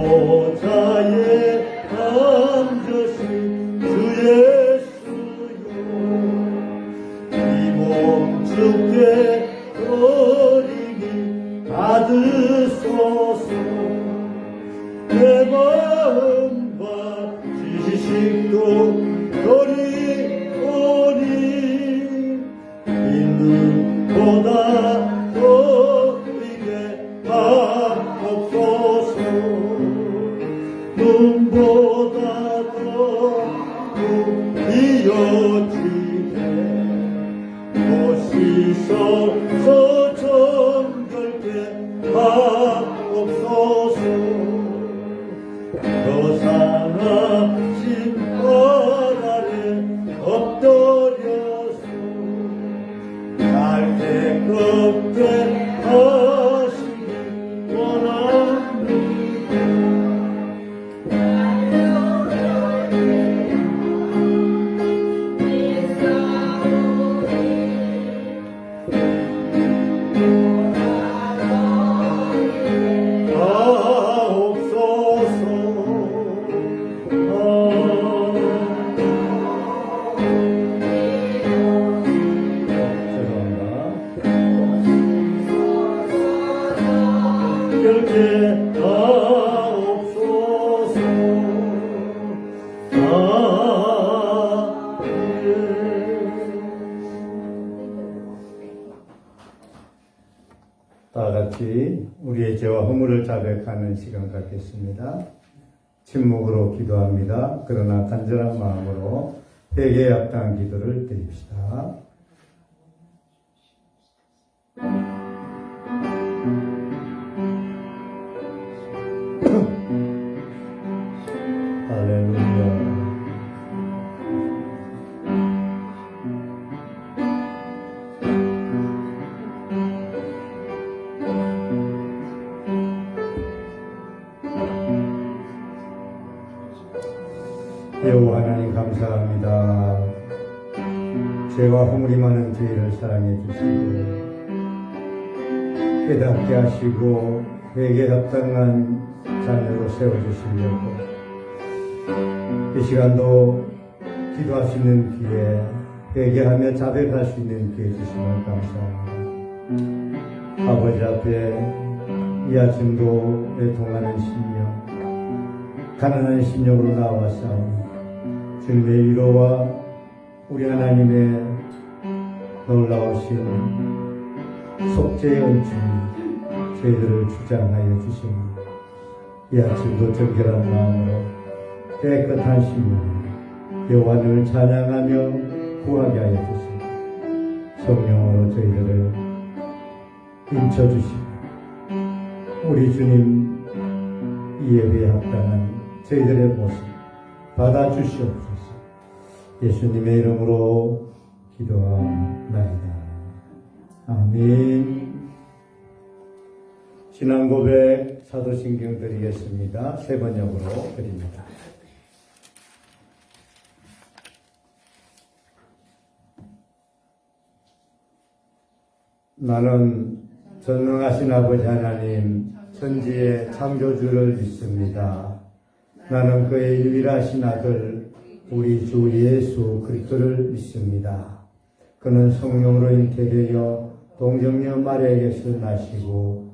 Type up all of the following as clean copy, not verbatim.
보좌에 앉으신 주 예수여, 이 몸 주께 드리니 받으소서. 내 마음과 지식도 드리오니 있는 보다 더이게 하옵소서. 눈보다 더 이어지게 보시소서. 정결케 하옵소서. 더 상하신 발 아래 엎드려서 날 깨끗게 하시기 원합니다. 다 같이 우리의 죄와 허물을 자백하는 시간 갖겠습니다. 침묵으로 기도합니다. 그러나 간절한 마음으로 회개에 합당한 기도를 드립시다. 할렐루야. 여호와 하나님 감사합니다. 죄와 허물이 많은 저희를 사랑해 주시고 깨닫게 하시고 회개에 합당한 자녀로 세워주시려고 이 시간도 기도할 수 있는 기회, 회개하며 자백할 수 있는 기회 주심을 감사합니다. 아버지 앞에 이 아침도 애통하는 심령, 가난한 심령으로 나와서 주님의 위로와 우리 하나님의 놀라우신 속죄의 은총이 저희들을 주장하여 주십니다. 이 아침도 정결한 마음으로 깨끗한 심령으로 여호와를 찬양하며 구하게 하여 주시고 성령으로 저희들을 인쳐주시고 우리 주님 예배에 합당한 저희들의 모습 받아주시옵소서. 예수님의 이름으로 기도하옵나이다. 아멘. 신앙 고백 사도신경 드리겠습니다. 세 번역으로 드립니다. 나는 전능하신 아버지 하나님 천지의 창조주를 믿습니다. 나는 그의 유일하신 아들 우리 주 예수 그리스도를 믿습니다. 그는 성령으로 잉태되어 동정녀 마리아에게서 나시고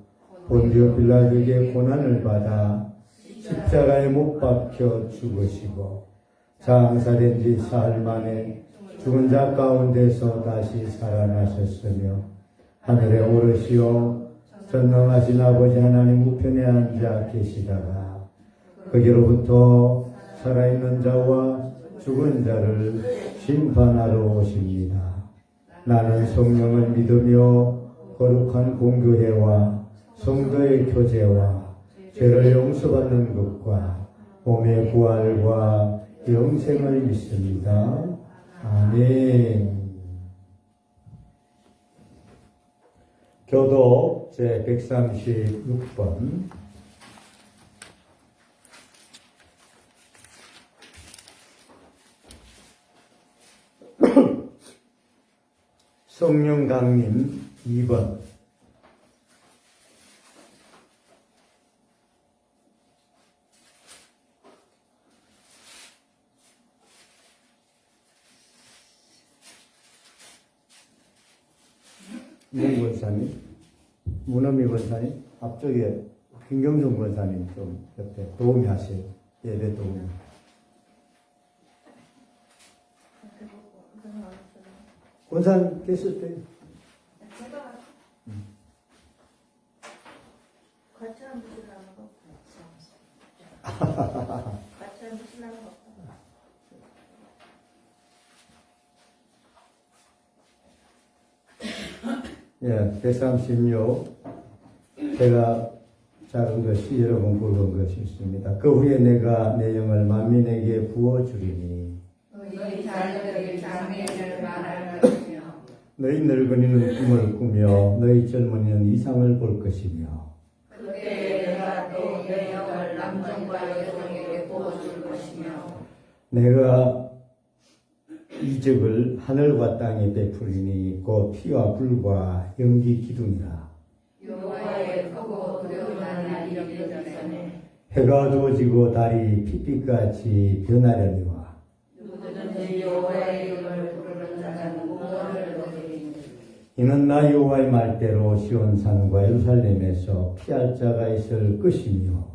본디오 빌라도에게 고난을 받아 십자가에 못 박혀 죽으시고 장사된 지 사흘 만에 죽은 자 가운데서 다시 살아나셨으며 하늘에 오르시어 전능하신 아버지 하나님 우편에 앉아 계시다가 거기로부터 살아있는 자와 죽은 자를 심판하러 오십니다. 나는 성령을 믿으며 거룩한 공교회와 성도의 교제와 죄를 용서받는 것과 몸의 부활과 영생을 믿습니다. 아멘. 교독 제136번 성령 강림 2번 권사님, 문어미 권사님, 앞쪽에 김경준 권사님 좀 옆에 도움이 하세요. 예배 도움이. 권사님 계실 때. 같이 안 붙이려는 거 같이 안 붙이려는 거 예, 136. 제가 작은 것이 여러분 굵은 것이 있습니다. 그 후에 내가 내 영을 만민에게 부어주리니 너희 자녀들에게 장애인을 말할 것이며 너희 늙은이는 꿈을 꾸며 너희 젊은이는 이상을 볼 것이며 그때 내가 또 내 영을 남종과 여종에게 부어줄 것이며 내가 이적을 하늘과 땅에 베풀리니 곧 피와 불과 연기 기둥이라. 여호와의 크고 두려움난 날이 이르기 전에 해가 두어지고 달이 핏빛같이 변하려니와 누구든지 여호와의 이름을 부르는 자는 구원을 얻으리니 이는 나 여호와의 말대로 시온산과 예루살렘에서 피할 자가 있을 것이며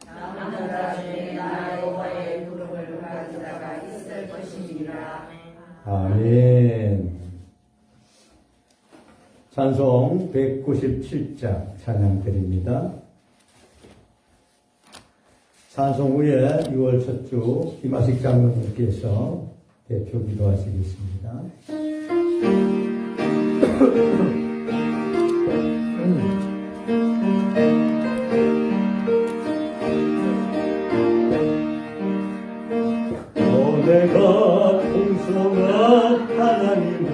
남은 자 중에 나 여호와의 부름을 받은 자가 있을 것이니라. 아멘. 찬송 197장 찬양 드립니다. 찬송 후에 6월 첫 주 김하식 장로님께서 대표 기도하시겠습니다. 내가 풍성한 하나님은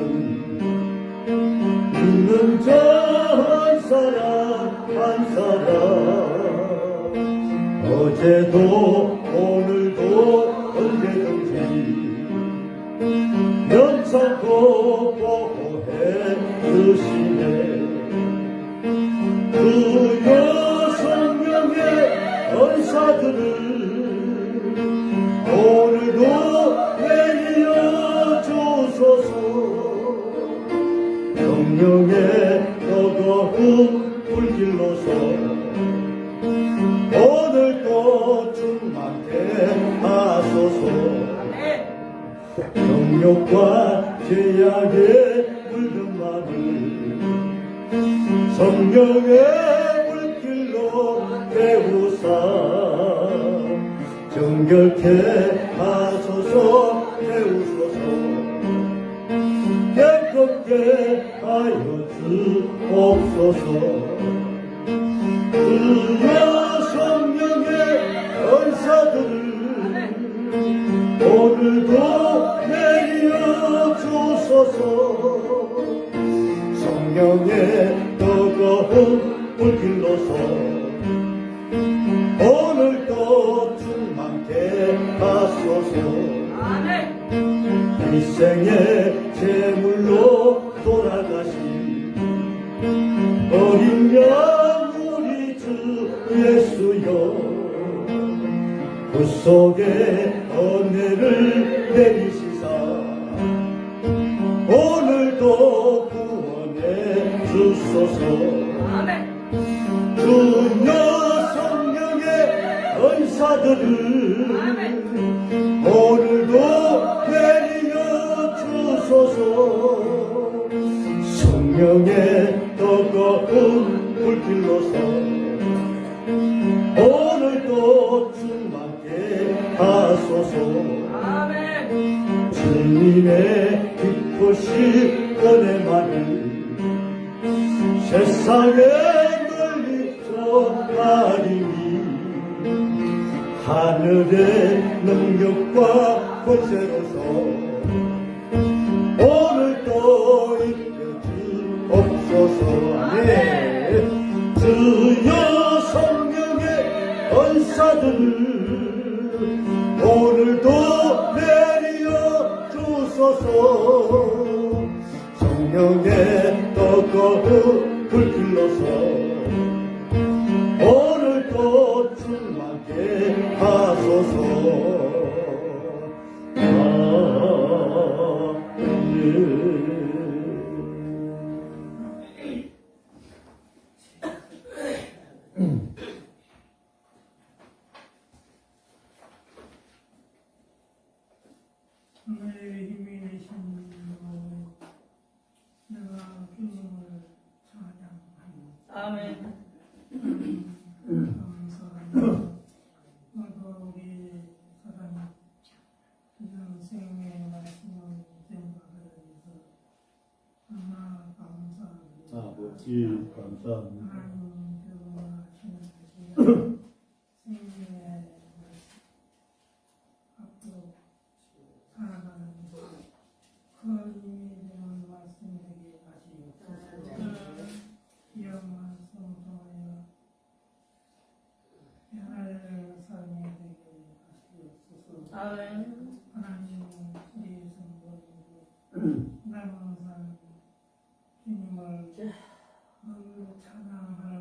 믿는 자 한 사람 어제도 오늘도 언제든지 면찮고 보호해 주시네. 그 여성명의 은사들을 오늘도 내려 주소서. 성령의 뜨거운 불길로서 오늘도 충만케 하소서. 정욕과 죄악에 물든 마음을 성령의 불길로 태우사 정결케 하소서. 태우소서. 깨끗게 하여 주옵소서. 주여 성령의 은사들을 오늘도 내려 주소서. 성령의 뜨거운 불길로서 오늘도 충만케 하소서. 일생의 제물로 돌아가신 어린 양 우리 주 예수여, 그 속에 은혜를 내리시사 오늘도 구원해 주소서. 주여 성령의 은사들을 오늘도 내려 주소서. 성령의 뜨거운 불길로서 오늘도 충만케 하소서. 주님의 기쁘신 은혜만을 세상에 널리 전하리니 하늘의 능력과 권세로서 오늘도 이끌 주옵소서. 아멘. 주여 성령의 은사들을 오늘도 내려 주소서. 성령의 뜨거운 불길로서 오늘도 충만케 하소서. 아멘. 하늘의 힘이 되신 여호와여, 내가 주님을 찬양합니다. 아멘. 감사합니다. 오늘도 우리 사랑의 주전 생명의 말씀을 전달하기 위해서 하나 감사합니다. 아버지 감사합니다. 하나님 교통하시는 시간 생명의 말씀 앞으로 살아가는 큰 힘이 되는 말씀 되게 하시옵소서. 귀한 말씀 통하여 변화를 삶이 되게 하시옵소서. 아멘. 하나님 우리 성도님들 남은 삶 주님을 늘 찬양하는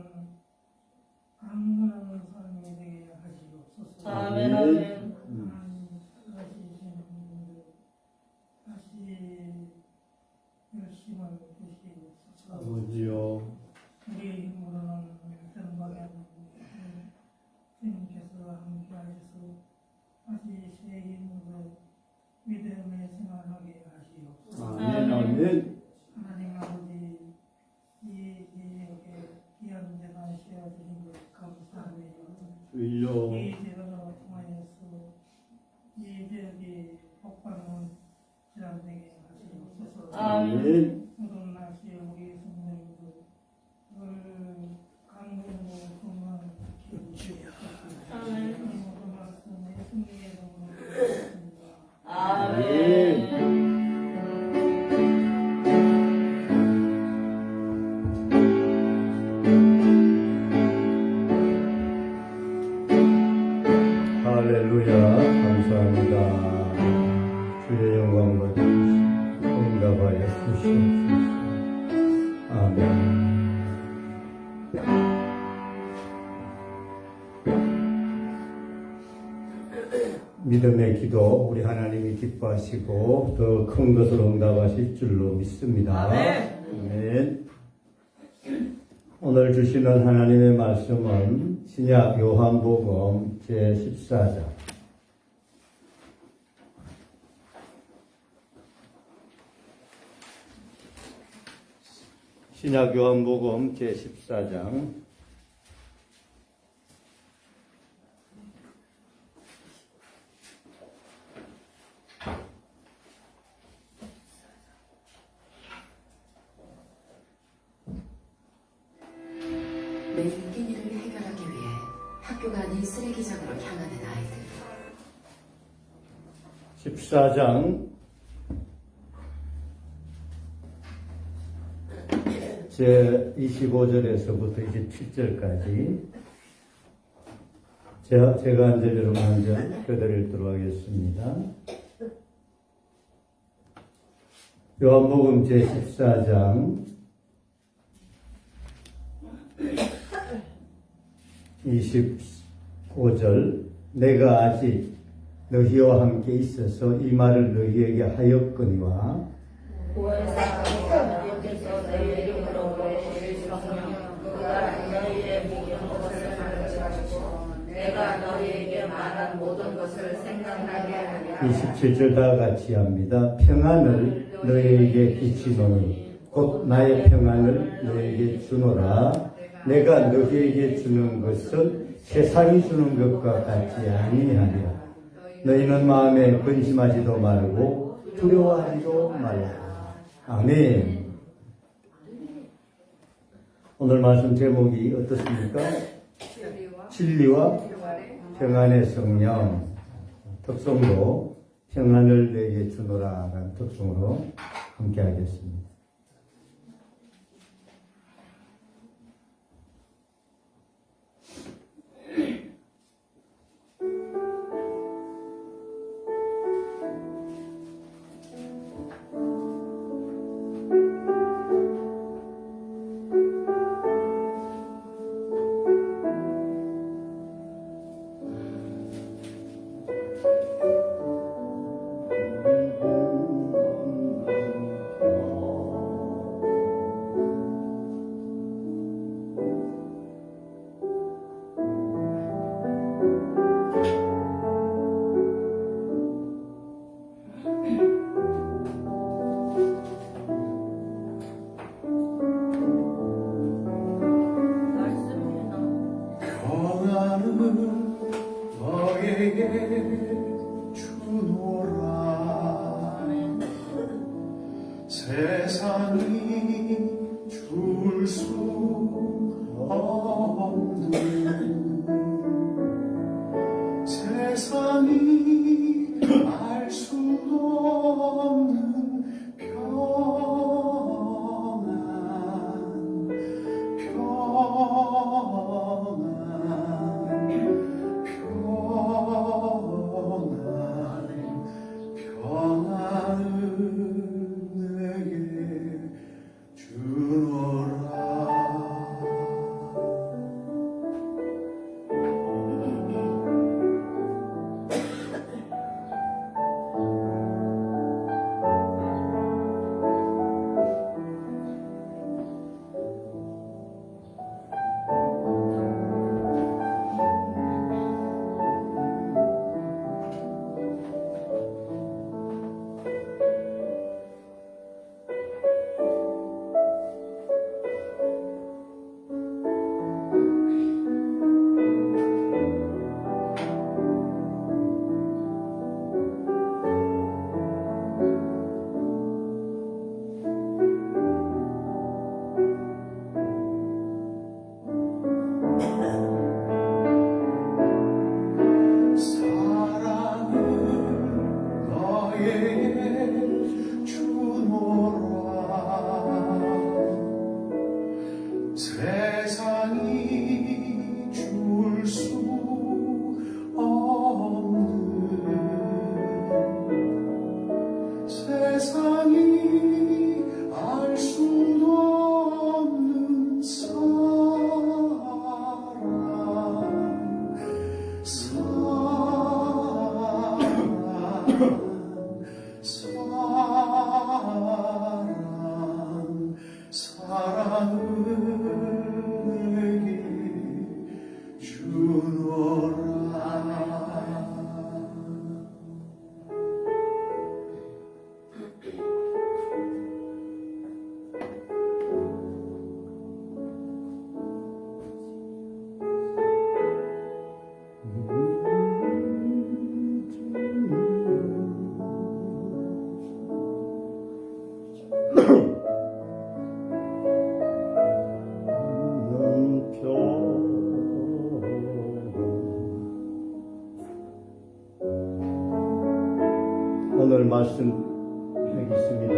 강건한 삶이 되게 하시옵소서. 아멘. 아멘. 하나님 살아계시는 분들 다시 열심을 주시옵소서. 아버지요. 우리 힘으로는 전박에는 주님께서 함께하셔서 다시 새 힘으로 믿음의 생활하게 하시옵소서. 아멘. 아멘. 하나님 아버지 이 지역에 귀한 재단 씌워주신 것 감사합니다. 주여. 이 재단을 통하여서 이 지역이 복받는 지난 되게 하시옵소서. 아멘. 모든 날씨 우리 성도님들 늘 강건으로 건강하게 주시옵소서. 아멘. 모든 말씀 예수님의 이름으로 기도드립니다. 아멘. 할렐루야. 감사합니다. 주의 영광 받으시고 응답하여 주시옵소서. 아멘. 믿음의 기도 우리 하나님이 기뻐하시고 더 큰 것을 응답하실 줄로 믿습니다. 아멘. 아멘. 오늘 주시는 하나님의 말씀은 신약 요한복음 제14장 신약 요한복음 제14장 매일 끼니를 해결하기 위해 학교가 아닌 쓰레기장으로 향하는 아이들. 14장 제 25절에서부터 27절까지 제가 한 절로 먼저 껴드리도록 하겠습니다. 요한복음 제 14장 25절 내가 아직 너희와 함께 있어서 이 말을 너희에게 하였거니와 구원사 하나님께서 너희 이름으로 보내실 성령 그가 너희의 모든 것을 가르치시고 내가 너희에게 말한 모든 것을 생각나게 하리라. 27절 다 같이 합니다. 평안을 너희에게 끼치노니 곧 나의 평안을 너희에게 주노라. 내가 너희에게 주는 것은 세상이 주는 것과 같지 아니하리라. 너희는 마음에 근심하지도 말고 두려워하지도 말라. 아멘. 오늘 말씀 제목이 어떻습니까? 진리와 평안의 성령. 특성도 평안을 내게 주노라 라는 특성으로 함께 하겠습니다. 너에게 주노라. 세상이 줄 수 없는, 세상이 알 수 없는 평안, 평안을 내게 주노라. 사랑은 너에게 주노라. 세상이 줄 수 없는, 세상이 알 수도 없는 사랑을 내게 주노라. 오늘 말씀 여기 있습니다.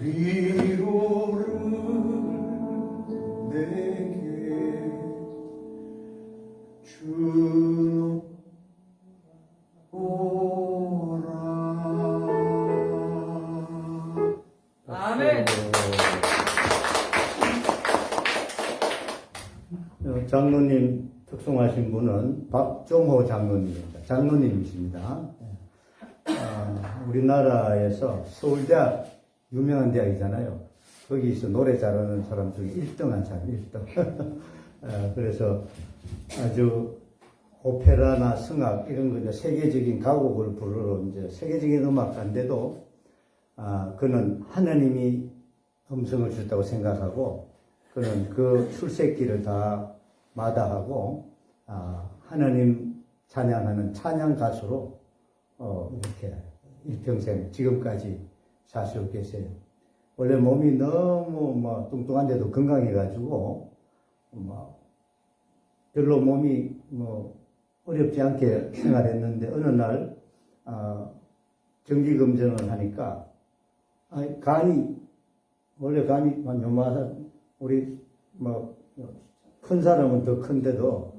위로를 내게 주노라. 아멘. 장로님 특송하신 분은 박종호 장로님입니다. 장로님이십니다. 우리나라에서 서울대학 유명한 대학이잖아요. 거기서 노래 잘하는 사람 중에 1등한 사람, 1등. 그래서 아주 오페라나 성악 이런 거 이제 세계적인 가곡을 부르러 이제 세계적인 음악가인데도 그는 하나님이 음성을 주셨다고 생각하고 그는 그 출세길을 다 마다하고 하나님 찬양하는 찬양 가수로 이렇게 일평생 지금까지 사시고 계세요. 원래 몸이 너무 뭐 뚱뚱한데도 건강해가지고 별로 몸이 뭐 어렵지 않게 생활했는데 어느 날 정기 검진을 하니까 간이 원래 간이 한 요만한 우리 뭐 큰 사람은 더 큰데도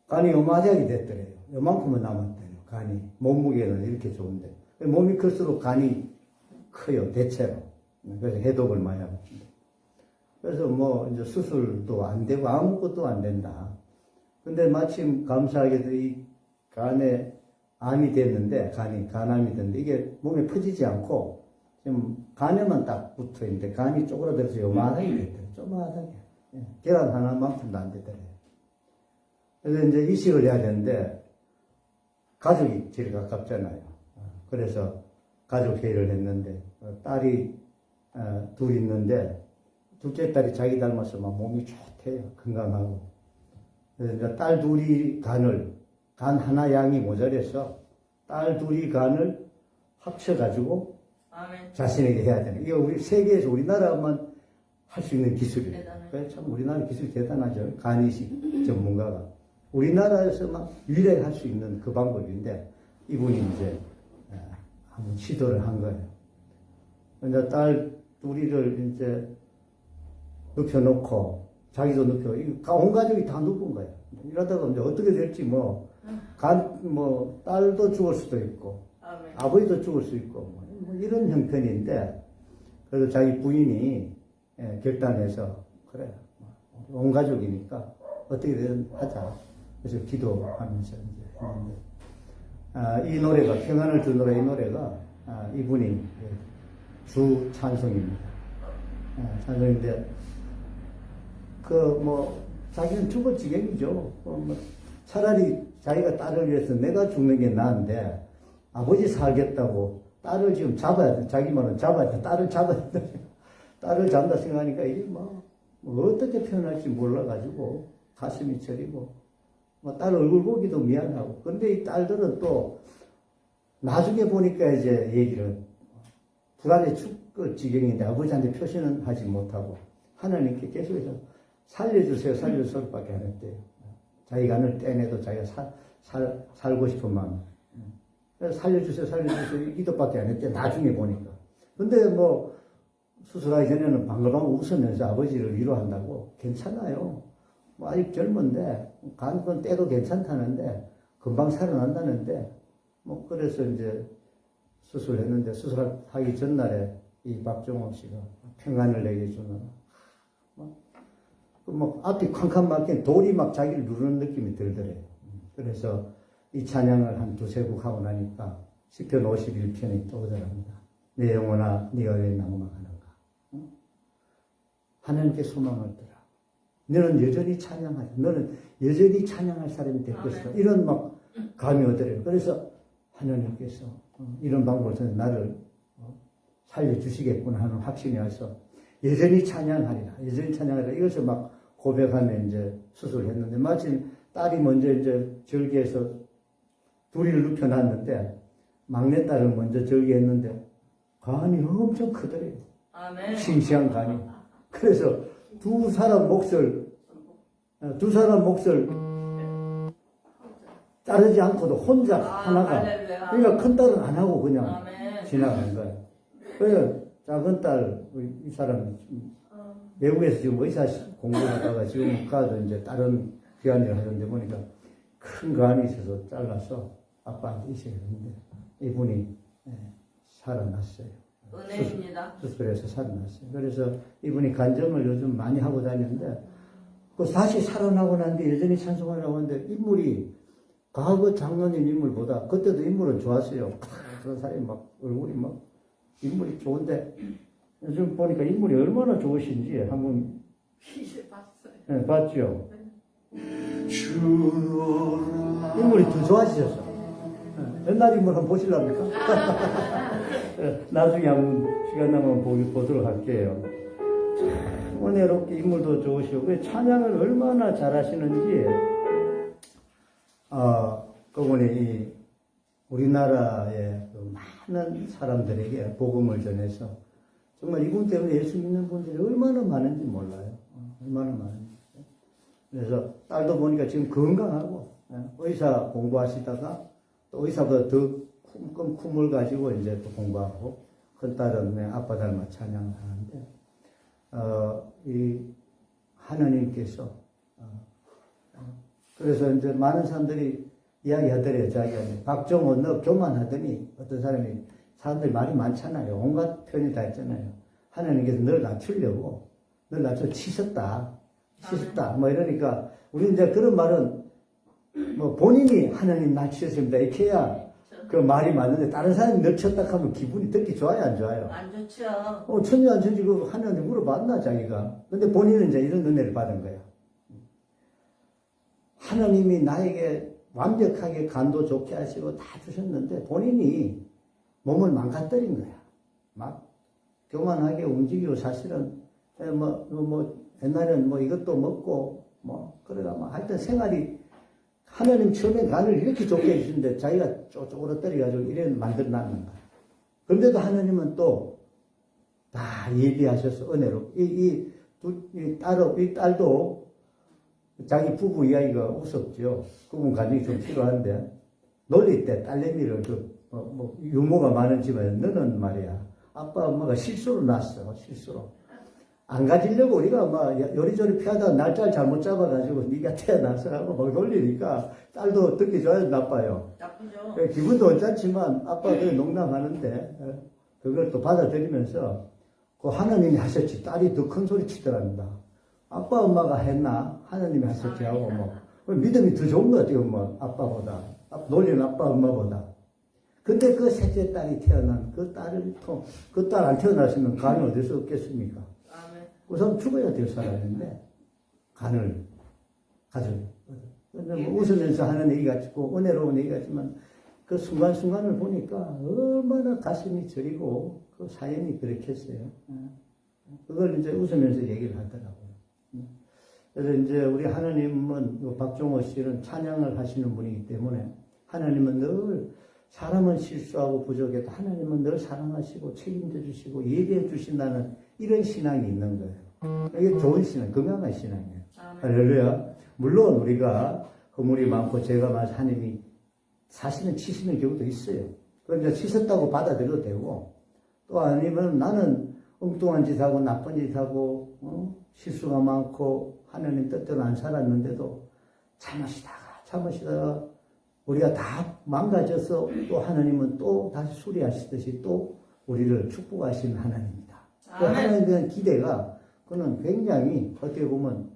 간이 요만하게 됐더래요. 요만큼은 남았대요. 간이 몸무게는 이렇게 좋은데 몸이 클수록 간이 커요. 대체로. 그래서 해독을 많이 하고 있습니다. 그래서 뭐 이제 수술도 안 되고 아무것도 안 된다. 근데 마침 감사하게도 이 간에 암이 됐는데 간암이 됐는데 이게 몸에 퍼지지 않고 지금 간에만 딱 붙어 있는데 간이 쪼그라들어서 요만하게 됐대요. 조그만하게. 계란 하나만큼도 안 되더래요. 그래서 이제 이식을 해야 되는데 가족이 제일 가깝잖아요. 그래서 가족 회의를 했는데 딸이 둘 있는데 둘째 딸이 자기 닮아서 막 몸이 좋대요. 건강하고. 그래서 딸 둘이 간 하나 양이 모자라서 딸 둘이 간을 합쳐가지고 아멘. 자신에게 해야 되는. 이거 우리 세계에서 우리나라만 할 수 있는 기술이에요. 대단해. 그래서 참 우리나라 기술이 대단하죠. 간이식 전문가가. 우리나라에서만 유일하게 할 수 있는 그 방법인데 이분이 이제 한번 시도를 한 거예요. 이제 딸 둘이를 이제 눕혀놓고 자기도 눕혀 온 가족이 다 눕은 거예요. 이러다가 이제 어떻게 될지 뭐 딸도 죽을 수도 있고 아멘. 아버지도 죽을 수 있고 뭐 이런 형편인데 그래도 자기 부인이 결단해서 그래 온 가족이니까 어떻게든 하자. 그래서 기도하면서 이제 했는데 이 노래가 평안을 주노라 이 노래가 이분이 주 찬송입니다. 찬송인데 자기는 죽을 지경이죠. 차라리 자기가 딸을 위해서 내가 죽는 게 나은데 아버지 살겠다고 딸을 지금 잡아야 돼. 자기 말은 잡아야 돼. 딸을 잡아야 돼. 딸을 잡는다 생각하니까 이게 뭐 어떻게 표현할지 몰라가지고 가슴이 저리고 딸 얼굴 보기도 미안하고. 근데 이 딸들은 또 나중에 보니까 이제 얘기를 불안에 죽을 지경인데 아버지한테 표시는 하지 못하고 하나님께 계속해서 살려주세요 밖에 안 했대요. 자기 간을 떼내도 자기가 살고 싶은 마음. 그래서 살려주세요 이 기도밖에 안 했대. 나중에 보니까. 근데 뭐 수술하기 전에는 방글방글 웃으면서 아버지를 위로한다고 괜찮아요. 뭐 아직 젊은데 간건 떼도 괜찮다는데 금방 살아난다는데 뭐 그래서 이제 수술했는데 수술하기 전날에 이 박정호 씨가 평안을 내게 주는 앞이 캄캄 막힌 돌이 막 자기를 누르는 느낌이 들더래요. 그래서 이 찬양을 한 두세 곡 하고 나니까 시편 51편이 떠오르랍니다. 내 영혼아 네가 왜 낭망하는가. 하나님께 소망을 들어. 너는 여전히 찬양하라. 너는 여전히 찬양할 사람이 될 것이다. 이런 막 감이 오더래요. 그래서 하나님께서 이런 방법을 통해 나를 살려주시겠구나 하는 확신이 와서 여전히 찬양하리라. 여전히 찬양하리라. 이것을 막 고백하며 이제 수술을 했는데 마침 딸이 먼저 이제 절개해서 둘이를 눕혀놨는데 막내딸을 먼저 절개했는데 간이 엄청 크더래요. 아멘. 싱싱한 간이. 그래서 두 사람 몫을 자르지 않고도 혼자 하나가. 할렐루야. 그러니까 큰 딸은 안 하고 그냥 아멘. 지나간 거예요. 그래서 작은 딸, 이 사람이 외국에서 지금 의사 공부하다가 지금 가서 이제 다른 귀한 일을 하는데 보니까 큰 간이 있어서 잘라서 아빠한테 있어야 되는데 이분이 살아났어요. 은혜입니다. 수술해서 살아났어요. 그래서 이분이 간증을 요즘 많이 하고 다니는데 그 다시 살아나고 난 뒤에 여전히 찬송을 하고 있는데 인물이 과거 장로님 인물보다 그때도 인물은 좋았어요. 그런 사람이 막 얼굴이 막 인물이 좋은데 요즘 보니까 인물이 얼마나 좋으신지 한번 시실 봤어요. 네, 봤죠. 주노라 인물이 더 좋아지셨어. 옛날 인물 한번 보실랍니까? 나중에 한번 시간 나면 보도록 할게요. 은혜롭게 인물도 좋으시고 그 찬양을 얼마나 잘하시는지 그분이 이 우리나라의 그 많은 사람들에게 복음을 전해서 정말 이분 때문에 예수 믿는 분들이 얼마나 많은지 몰라요. 얼마나 많은지. 그래서 딸도 보니까 지금 건강하고 의사 공부하시다가 또 의사보다 더 꿈을 가지고 이제 또 공부하고 큰 딸은 아빠 닮아 찬양을 하는데 이 하나님께서 그래서 이제 많은 사람들이 이야기하더래요. 자기한테 박정호 너 교만하더니 어떤 사람들이 말이 많잖아요. 온갖 표현이 다 했잖아요. 하나님께서 널 낮추려고 널 낮춰 치셨다 뭐 이러니까 우리 이제 그런 말은 뭐 본인이 하나님 낮추셨습니다 이렇게 해야 그 말이 맞는데 다른 사람이 널 쳤다 하면 기분이 듣기 좋아요 안 좋아요? 안 좋죠. 천지 안 천지 그 하나님 물어봤나 자기가. 근데 본인은 이제 이런 은혜를 받은 거야. 하나님이 나에게 완벽하게 간도 좋게 하시고 다 주셨는데 본인이 몸을 망가뜨린 거야. 막 교만하게 움직이고 사실은 옛날에는 이것도 먹고 그러다 하여튼 생활이 하나님 처음에 간을 이렇게 좋게 해주시는데 자기가 쪼그러뜨려가지고 이래 만들어 놨는 거야. 그런데도 하나님은 또 다 예비하셔서 은혜로 이 딸도 자기 부부 이야기가 우습죠. 그분 가정이 좀 필요한데 놀릴 때 딸내미를 유모가 많은지만 너는 말이야 아빠 엄마가 실수로 낳았어. 실수로 안 가지려고 우리가 요리조리 피하다가 날짜를 잘못 잡아가지고 네가 태어나서라고 놀리니까 딸도 듣기 좋아요 나빠요. 나쁘죠. 기분도 언짢지만 아빠가 그래 농담하는데 그걸 또 받아들이면서 그 하나님이 하셨지. 딸이 더 큰 소리 치더랍니다. 아빠 엄마가 했나 하나님이 하셨지 하고 믿음이 더 좋은 것 같아요. 아빠보다 놀리는 아빠 엄마보다. 근데 그 셋째 딸이 태어난 그 딸을 그 딸 안 태어났으면 간이 어디서 없겠습니까? 아멘. 우선 죽어야 될 사람인데 간을 가져요. 웃으면서 하는 얘기 같고 은혜로운 얘기 같지만 그 순간순간을 보니까 얼마나 가슴이 저리고 그 사연이 그렇겠어요. 그걸 이제 웃으면서 얘기를 하더라고요. 그래서 이제 우리 하나님은 박종호 씨는 찬양을 하시는 분이기 때문에 하나님은 늘 사람은 실수하고 부족해도 하나님은 늘 사랑하시고 책임져 주시고 예배해 주신다는 이런 신앙이 있는 거예요. 이게 좋은 신앙, 건강한 신앙이에요. 할렐루야. 물론 우리가 허물이 많고 죄가 많아서 하나님이 사실은 치시는 경우도 있어요. 그런데 치셨다고 받아들여도 되고 또 아니면 나는 엉뚱한 짓 하고 나쁜 짓 하고 실수가 많고 하나님 뜻대로 안 살았는데도 참으시다가 우리가 다 망가져서 또 하나님은 또 다시 수리하시듯이 또 우리를 축복하시는 하나님입니다. 그 하나님에 대한 기대가 그는 굉장히 어떻게 보면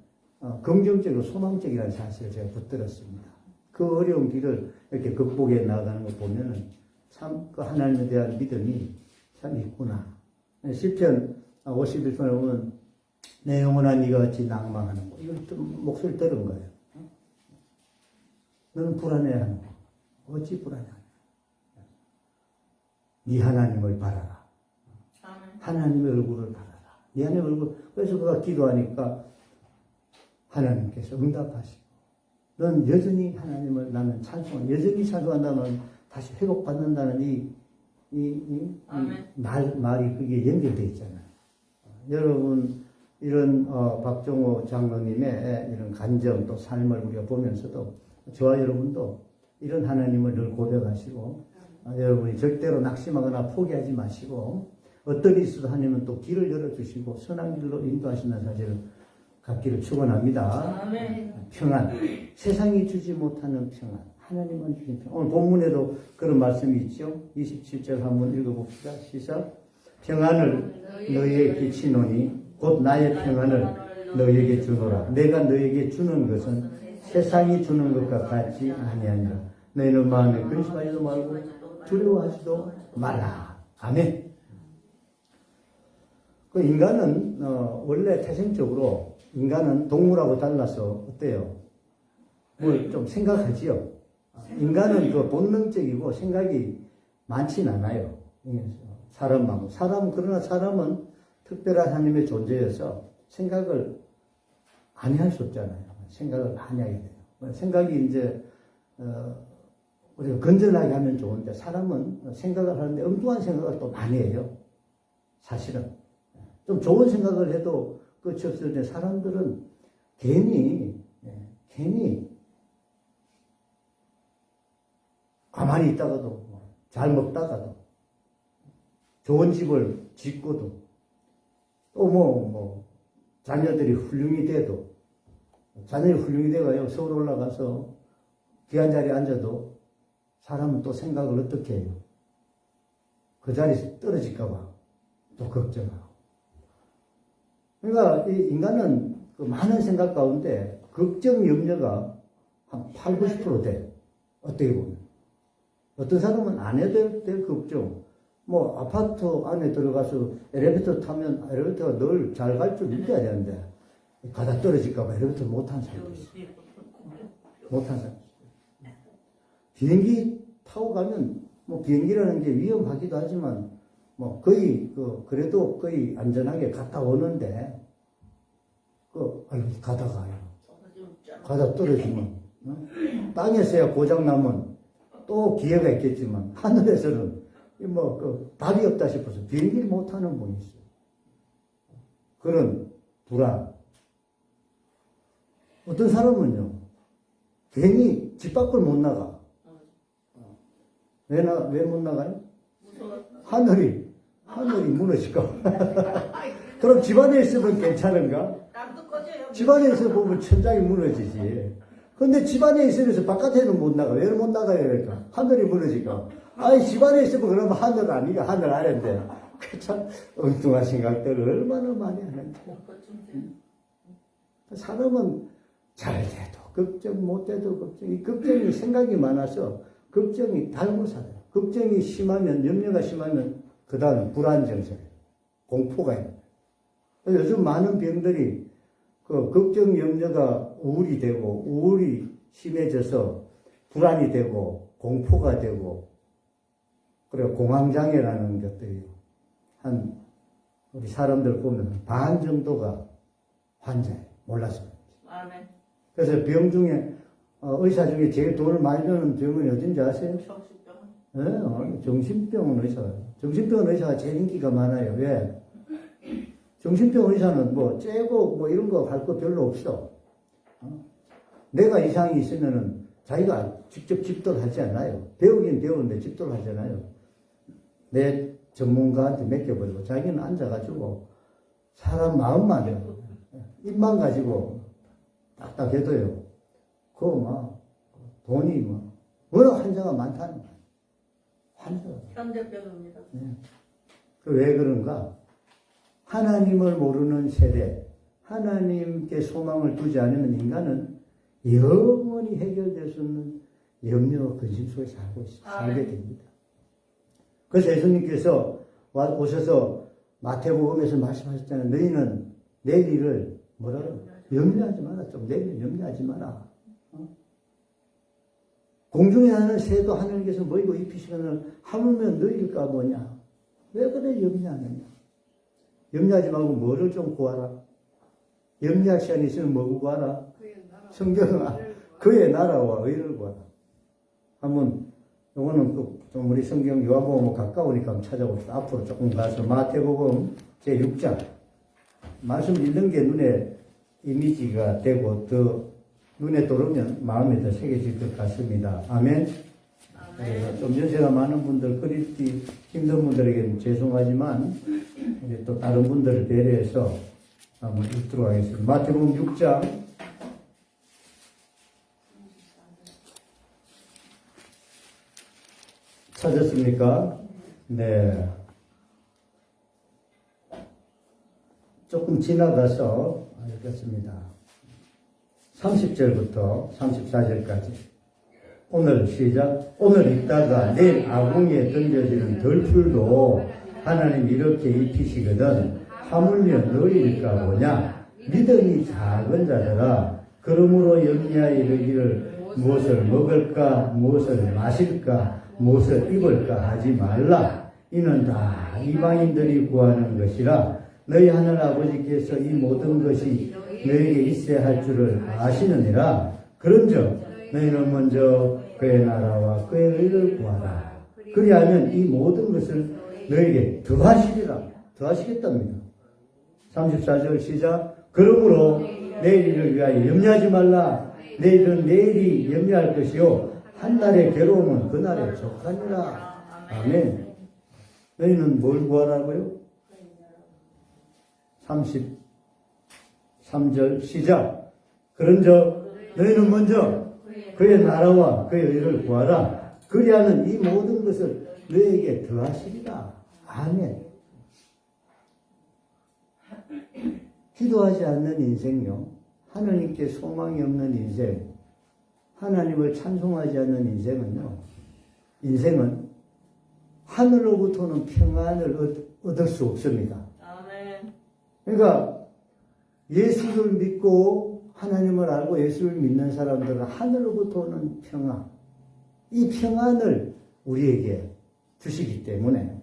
긍정적이고 소망적이라는 사실을 제가 붙들었습니다. 그 어려운 길을 이렇게 극복해 나가는 거 보면은 참 그 하나님에 대한 믿음이 참 있구나. 시편 51편에 보면 내 영혼아 네가 어찌 낭망하는 거. 이걸 좀 목소리 들은 거예요. 너는 불안해하는 거. 어찌 불안해하냐. 네 하나님을 바라라. 하나님의 얼굴을 바라라. 네 하나님의 얼굴. 그래서 그가 기도하니까 하나님께서 응답하시고 넌 여전히 하나님을 나는 찬송한다. 여전히 찬송한다면 다시 회복받는다는 말이 그게 연결되어 있잖아요. 여러분, 이런, 박종호 장로님의 이런 간정 또 삶을 우리가 보면서도 저와 여러분도 이런 하나님을 늘 고백하시고, 여러분이 절대로 낙심하거나 포기하지 마시고, 어떤 일이 있어도 하나님은 또 길을 열어주시고, 선한 길로 인도하신다는 사실을 갖기를 축원합니다. 평안. 세상이 주지 못하는 평안. 하나님만 주신 평안. 오늘 본문에도 그런 말씀이 있죠. 27절 한번 읽어봅시다. 시작. 평안을 너희에게 끼치노니 곧 나의 평안을 너희에게 주노라. 내가 너희에게 주는 것은 세상이 주는 것과 같지 아니하니라. 너희는 마음에 근심하지도 말고 두려워하지도 말라. 아멘. 그 인간은 원래 태생적으로 인간은 동물하고 달라서 어때요? 뭘 좀 생각하지요. 인간은 그 본능적이고 생각이 많진 않아요. 사람은 그러나 사람은 특별한 하나님의 존재여서 생각을 많이 할 수 없잖아요. 생각을 많이 하게 돼요. 생각이 이제 우리가 건전하게 하면 좋은데 사람은 생각을 하는데 엉뚱한 생각을 또 많이 해요. 사실은 좀 좋은 생각을 해도 끝이 없을 때 사람들은 괜히 가만히 있다가도 잘 먹다가도 좋은 집을 짓고도 또 자녀들이 훌륭히 돼도 자녀들이 훌륭히 돼가요 서울 올라가서 귀한 자리에 앉아도 사람은 또 생각을 어떻게 해요? 그 자리에서 떨어질까봐 또 걱정하고. 그러니까 이 인간은 그 많은 생각 가운데 걱정 염려가 한 8, 90% 돼. 어떻게 보면. 어떤 사람은 안 해도 될 걱정. 아파트 안에 들어가서 엘리베이터 타면 엘리베이터가 늘 잘 갈 줄 믿어야 되는데, 가다 떨어질까봐 엘리베이터 못하는 사람도 있어. 못하는 사람. 비행기 타고 가면 뭐 비행기라는 게 위험하기도 하지만 뭐 거의 그래도 거의 안전하게 갔다 오는데 아이고 가다 떨어지면 땅에서야 고장 나면 또 기회가 있겠지만 하늘에서는 답이 없다 싶어서 비행기를 못 타는 분이 있어요. 그런 불안. 어떤 사람은요, 괜히 집 밖을 못 나가. 왜 못 나가요? 하늘이 무너질까? 그럼 집안에 있으면 괜찮은가? 집안에 있어 보면 천장이 무너지지. 근데 집안에 있으면서 바깥에는 못 나가. 왜 못 나가요? 그러니까. 하늘이 무너질까? 아니, 집안에 있으면 그러면 하늘 아니가 하늘 아래인데. 참 엉뚱한 생각들을 얼마나 많이 하는지. 사람은 잘 돼도 걱정, 못 돼도 걱정. 이 걱정이 생각이 많아서 걱정이 달고 살아요. 걱정이 심하면, 염려가 심하면 그 다음 불안정세예요. 공포가 있는 거예요. 요즘 많은 병들이 걱정, 염려가 우울이 되고, 우울이 심해져서 불안이 되고, 공포가 되고, 그리고 공황장애라는 것들이 우리 사람들 보면 반 정도가 환자예요. 몰라서. 아멘. 그래서 병 중에, 의사 중에 제일 돈을 많이 드는 병은 어딘지 아세요? 정신병. 정신병원 의사가. 정신병원 의사가 제일 인기가 많아요. 왜? 정신병 의사는 째고 이런 거 할 거 별로 없어. 내가 이상이 있으면은 자기가 직접 집도하지 않아요. 배우긴 배우는데 집도하잖아요. 내 전문가한테 맡겨버리고 자기는 앉아가지고 사람 마음만 입만 가지고 딱딱 해도요. 돈이 워낙 환자가 많다는 거예요. 환자가. 현대병입니다. 왜 그런가? 하나님을 모르는 세대, 하나님께 소망을 두지 않으면 인간은 영원히 해결될 수 없는 염려와 근심 속에 살게 됩니다. 그래서 예수님께서 오셔서 마태복음에서 말씀하셨잖아요. 너희는 내일 일을 염려하지 마라. 좀 내일 염려하지 마라. 공중에 나는 새도 하늘께서 모이고 입히시거늘 하물며 너희일까 뭐냐. 왜 그래 염려하느냐. 염려하지 말고 뭐를 좀 구하라. 염려할 시간이 있으면 뭐 구하라. 성경은 그의 나라와 의를 구하라. 한번 요거는 좀 우리 성경 요한복음 가까우니까 한번 찾아봅시다. 앞으로 조금 가서 마태복음 제6장 말씀 읽는 게 눈에 이미지가 되고 더 눈에 들어오면 마음에 더 새겨질 것 같습니다. 아멘. 좀 연세가 많은 분들, 그리기 힘든 분들에게는 죄송하지만, 이제 또 다른 분들을 배려해서 한번 읽도록 하겠습니다. 마태복음 6장. 찾았습니까? 네. 조금 지나가서 읽겠습니다. 30절부터 34절까지. 오늘 시작. 오늘 있다가 내일 아궁이에 던져지는 덜풀도 하나님 이렇게 입히시거든 하물며 너희일까 보냐. 믿음이 작은 자들아. 그러므로 염려하여 이르기를 무엇을 먹을까 무엇을 마실까 무엇을 입을까 하지 말라. 이는 다 이방인들이 구하는 것이라. 너희 하늘 아버지께서 이 모든 것이 너에게 있어야 할 줄을 아시느니라. 그런즉 너희는 먼저 그의 나라와 그의 의를 구하라. 그리하면 이 모든 것을 너에게 더하시리라. 더하시겠답니다. 34절 시작. 그러므로 내일 일을 위하여 염려하지 말라. 내일은 내일이 염려할 것이요 한 날의 괴로움은 그날에 족하니라. 아멘. 너희는 뭘 구하라고요? 33절 시작. 그런즉 너희는 먼저 그의 나라와 그의 의를 구하라. 그리하면 이 모든 것을 너에게 더하시리라. 아멘. 기도하지 않는 인생요, 하나님께 소망이 없는 인생, 하나님을 찬송하지 않는 인생은 하늘로부터는 평안을 얻을 수 없습니다. 아멘. 그러니까 예수를 믿고 하나님을 알고 예수를 믿는 사람들은 하늘로부터 오는 평안, 이 평안을 우리에게 주시기 때문에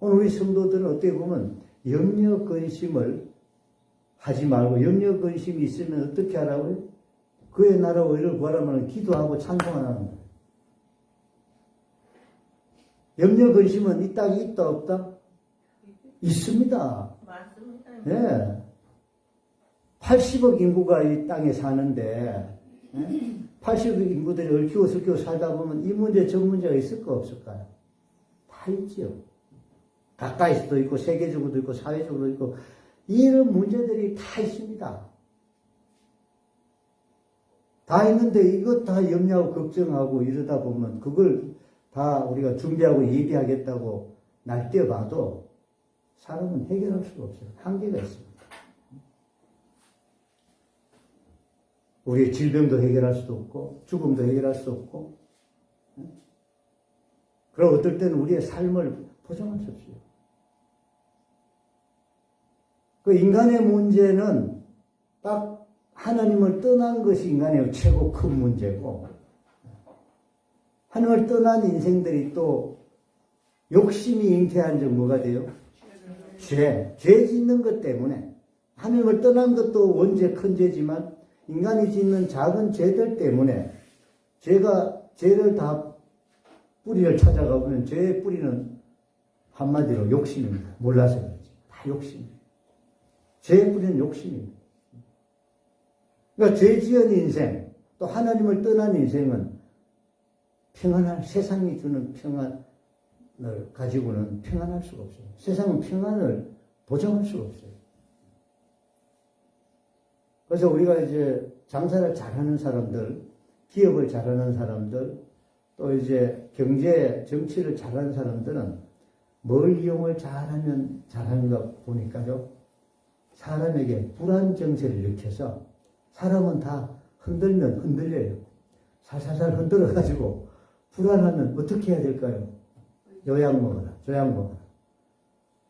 오늘 우리 성도들은 어떻게 보면 염려 근심을 하지 말고 염려 근심이 있으면 어떻게 하라고요? 그의 나라와 의를 구하라면 기도하고 찬송하라는 거예요. 염려 근심은 이 땅에 있다 없다? 있습니다. 맞습니다. 예. 80억 인구가 이 땅에 사는데 80억 인구들이 얽히고 설키고 살다 보면 이 문제 저 문제가 있을까 없을까요? 다 있지요. 가까이서도 있고 세계적으로도 있고 사회적으로도 있고 이런 문제들이 다 있습니다. 다 있는데 이것 다 염려하고 걱정하고 이러다 보면 그걸 다 우리가 준비하고 예비하겠다고 날뛰어봐도 사람은 해결할 수가 없어요. 한계가 있습니다. 우리의 질병도 해결할 수도 없고 죽음도 해결할 수 없고 그리고 어떨 때는 우리의 삶을 보장할 수 없어요. 그 인간의 문제는 딱 하나님을 떠난 것이 인간의 최고 큰 문제고 하나님을 떠난 인생들이 또 욕심이 잉태한 적 뭐가 돼요? 죄 짓는 것 때문에 하나님을 떠난 것도 원죄 큰 죄지만 인간이 짓는 작은 죄들 때문에 죄를 다 뿌리를 찾아가 보면 죄의 뿌리는 한마디로 욕심입니다. 몰라서 그렇지. 다 욕심입니다. 죄의 뿌리는 욕심입니다. 그러니까 죄 지은 인생, 또 하나님을 떠난 인생은 평안할, 세상이 주는 평안을 가지고는 평안할 수가 없어요. 세상은 평안을 보장할 수가 없어요. 그래서 우리가 이제 장사를 잘하는 사람들, 기업을 잘하는 사람들, 또 이제 경제, 정치를 잘하는 사람들은 뭘 이용을 잘하면 잘하는가 보니까요. 사람에게 불안 정세를 일으켜서 사람은 다 흔들면 흔들려요. 살살살 흔들어가지고 불안하면 어떻게 해야 될까요? 요약 먹어라, 조약 먹어라.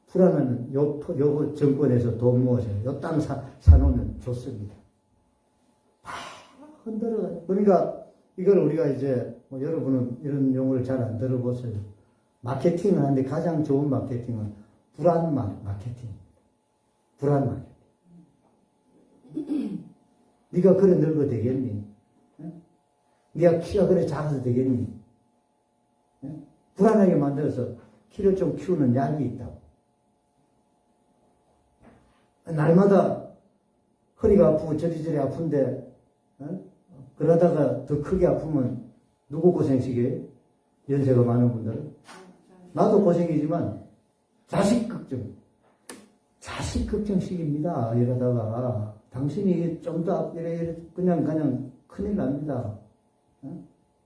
불안하면 요 정권에서 돈 모으세요. 요 땅 사놓으면 좋습니다. 다 흔들어가지고. 그러니까 이걸 우리가 이제 여러분은 이런 용어를 잘 안 들어보세요. 마케팅을 하는데 가장 좋은 마케팅은 불안 마케팅. 불안 마케팅. 네가 그래 늙어 되겠니? 네가 키가 그래 작아서 되겠니? 불안하게 만들어서 키를 좀 키우는 약이 있다고. 날마다 허리가 아프고 저리저리 아픈데 그러다가 더 크게 아프면 누구 고생시켜요? 연세가 많은 분들은. 나도 고생이지만 자식 걱정식입니다. 이러다가 당신이 좀 더 그냥 큰일 납니다.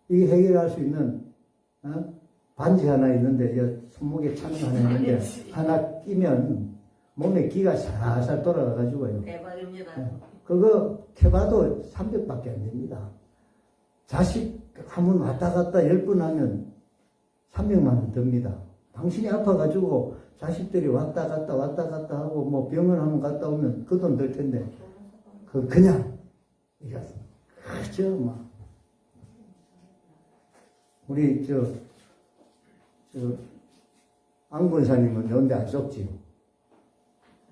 이게 해결할 수 있는 반지 하나 있는데 손목에 차는 하나 있는데 하나 끼면 몸에 기가 살살 돌아가가지고요. 대박입니다. 그거 켜봐도 300밖에 안 됩니다. 자식 한 번 왔다 갔다 10번 하면 300만 원 듭니다. 당신이 아파가지고 자식들이 왔다 갔다 하고 뭐 병원 한번 갔다 오면 그 돈 들 텐데 그냥 이거 그죠 막 우리 안 권사님은 연대 안 썩지요.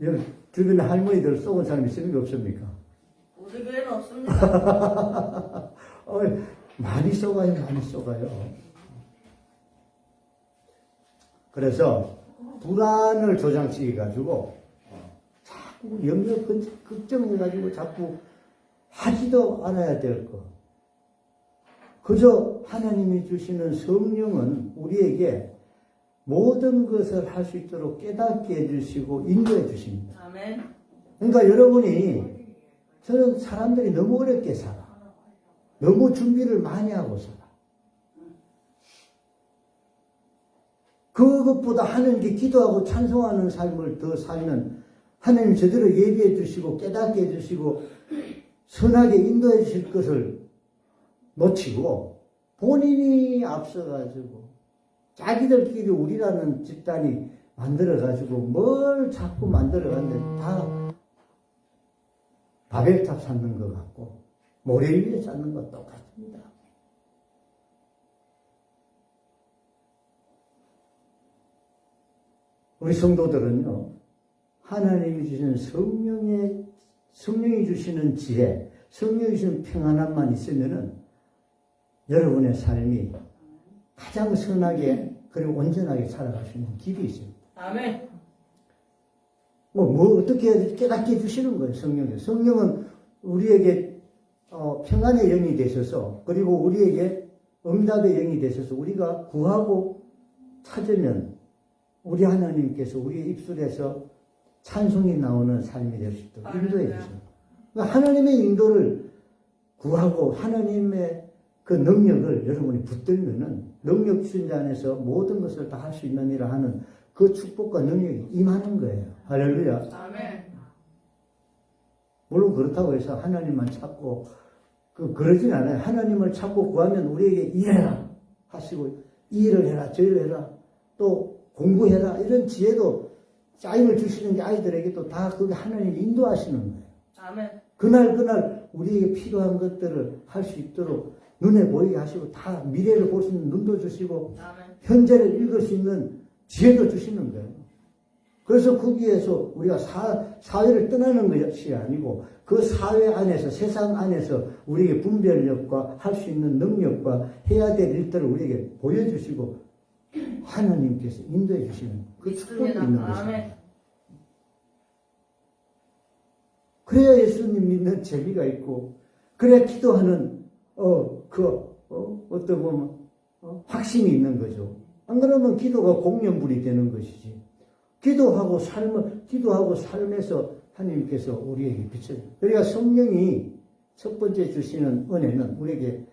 여기 주변에 할머니들 썩은 사람이 있습니까? 없습니까? 우리 교회는 없습니다. 많이 썩어요. 그래서 불안을 조장시켜가지고 자꾸 염려 걱정해가지고 자꾸 하지도 않아야 될 거. 그저 하나님이 주시는 성령은 우리에게 모든 것을 할 수 있도록 깨닫게 해주시고 인도해 주십니다. 아멘. 그러니까 여러분이 저는 사람들이 너무 어렵게 살아. 너무 준비를 많이 하고 살아. 그것보다 하나님께 기도하고 찬송하는 삶을 더 살면 하나님 제대로 예비해 주시고 깨닫게 해 주시고 선하게 인도해 주실 것을 놓치고 본인이 앞서가지고 자기들끼리 우리라는 집단이 만들어가지고 뭘 자꾸 만들어가는데 다 바벨탑 쌓는 것 같고 모래 위에 쌓는 것 똑같습니다. 우리 성도들은요, 하나님이 주시는 성령이 주시는 지혜, 성령이 주시는 평안함만 있으면은 여러분의 삶이 가장 선하게 그리고 온전하게 살아갈 수 있는 길이 있습니다. 아멘. 어떻게 깨닫게 해주시는 거예요, 성령이. 성령은 우리에게 평안의 영이 되셔서, 그리고 우리에게 응답의 영이 되셔서 우리가 구하고 찾으면 우리 하나님께서 우리의 입술에서 찬송이 나오는 삶이 될 수 있도록 인도해 주세요. 그러니까 하나님의 인도를 구하고 하나님의 그 능력을 여러분이 붙들면은 능력 주신 자 안에서 모든 것을 다 할 수 있느니라 하는 그 축복과 능력이 임하는 거예요. 할렐루야. 아멘. 물론 그렇다고 해서 하나님만 찾고 그러진 않아요. 하나님을 찾고 구하면 우리에게 일해라 하시고 이 일을 해라 저 일을 해라 또 공부해라 이런 지혜도 짜임을 주시는 게 아이들에게도 다 그게 하나님이 인도하시는 거예요. 아멘. 그날 우리에게 필요한 것들을 할 수 있도록 눈에 보이게 하시고 다 미래를 볼 수 있는 눈도 주시고 아멘. 현재를 읽을 수 있는 지혜도 주시는 거예요. 그래서 거기에서 우리가 사회를 떠나는 것이 아니고 그 사회 안에서 세상 안에서 우리에게 분별력과 할 수 있는 능력과 해야 될 일들을 우리에게 보여주시고 하나님께서 인도해 주시는 그 축복이 있는 것입니다. 아멘. 그래야 예수님 믿는 재미가 있고 그래야 기도하는 어떤 보면 확신이 있는 거죠. 안 그러면 기도가 공연불이 되는 것이지. 기도하고 삶에서 하나님께서 우리에게 비춰줘요. 그러니까 성령이 첫 번째 주시는 은혜는 우리에게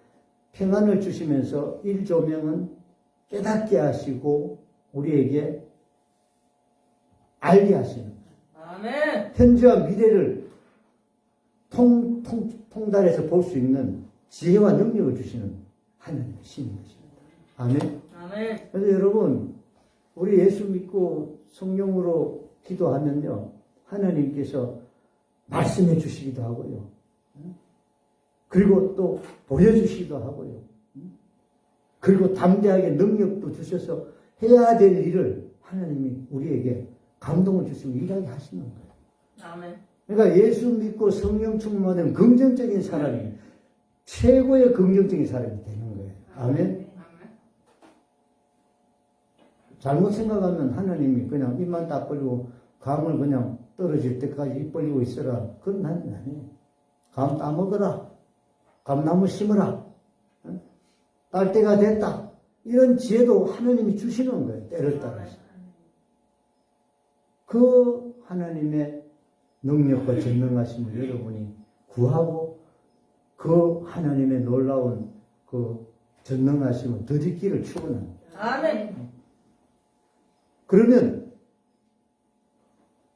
평안을 주시면서 일조명은 깨닫게 하시고 우리에게 알게 하시는 거예요. 아멘. 현재와 미래를 통달해서 볼 수 있는 지혜와 능력을 주시는 하나님의 신인 것입니다. 아멘. 아멘. 그래서 여러분, 우리 예수 믿고 성령으로 기도하면요, 하나님께서 말씀해 주시기도 하고요. 그리고 또 보여주시기도 하고요. 그리고 담대하게 능력도 주셔서 해야 될 일을 하나님이 우리에게 감동을 주시고 일하게 하시는 거예요. 아멘. 그러니까 예수 믿고 성령 충만된 긍정적인 사람이 최고의 긍정적인 사람이 되는 거예요. 아멘. 잘못 생각하면 하나님이 그냥 입만 딱 벌리고 감을 그냥 떨어질 때까지 입 벌리고 있어라. 그건 하나님 아니에요. 감 따먹어라. 감나무 심어라. 딸 때가 됐다. 이런 지혜도 하나님이 주시는 거예요. 때를 따라서. 그 하나님의 능력과 전능하심을 여러분이 구하고 그 하나님의 놀라운 그 전능하심을 더디기를 축원합니다. 아멘. 그러면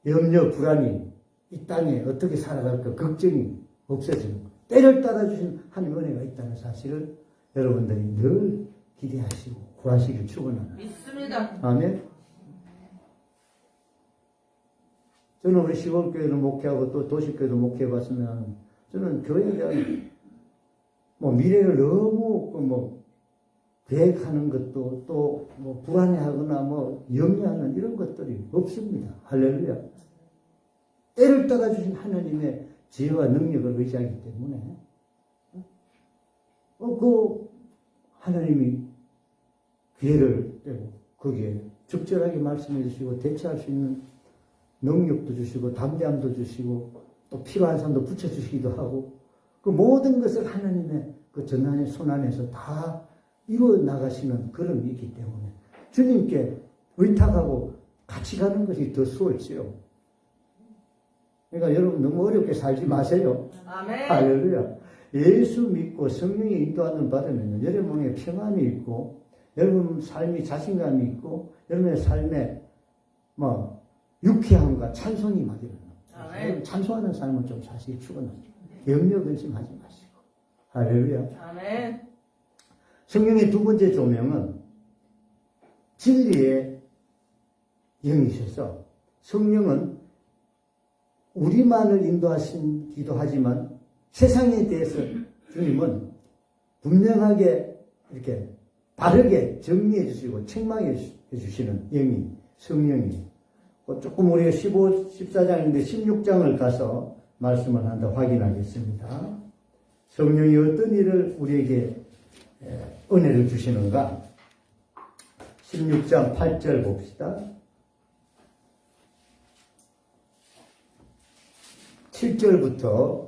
염려, 불안이 이 땅에 어떻게 살아갈까 걱정이 없어지는 거예요. 때를 따라주신 하나님의 은혜가 있다는 사실을 여러분들이 늘 기대하시고 구하시길 축원합니다. 믿습니다. 아멘. 저는 우리 시골교회를 목회하고 또 도시교회도 목회해봤으면 저는 교회에 대한 미래를 너무 계획하는 것도 또 불안해하거나 염려하는 이런 것들이 없습니다. 할렐루야. 때를 따라주신 하나님의 지혜와 능력을 의지하기 때문에 그 하나님이 기회를 떼고 거기에 적절하게 말씀해 주시고 대처할 수 있는 능력도 주시고 담대함도 주시고 또 필요한 사람도 붙여주시기도 하고 그 모든 것을 하나님의 그 전환의 손 안에서 다 이루어 나가시는 그런 게 있기 때문에 주님께 의탁하고 같이 가는 것이 더 수월지요. 그러니까 여러분 너무 어렵게 살지 마세요. 아멘. 할렐루야. 예수 믿고 성령의 인도하는 받으면 여러분 몸에 평안이 있고 여러분 삶이 자신감이 있고 여러분의 삶에 유쾌함과 찬송이 막 일어납니다. 여러분 찬송하는 삶을 좀 자세히 추구하죠. 염려 근심하지 마시고. 할렐루야. 아멘. 성령의 두 번째 조명은 진리의 영이셔서 성령은 우리만을 인도하시기도 하지만 세상에 대해서 주님은 분명하게 이렇게 바르게 정리해 주시고 책망해 주시는 영이 성령이 조금 우리가 14장인데 16장을 가서 말씀을 한다 확인하겠습니다. 성령이 어떤 일을 우리에게 은혜를 주시는가? 16장 8절 봅시다. 7절부터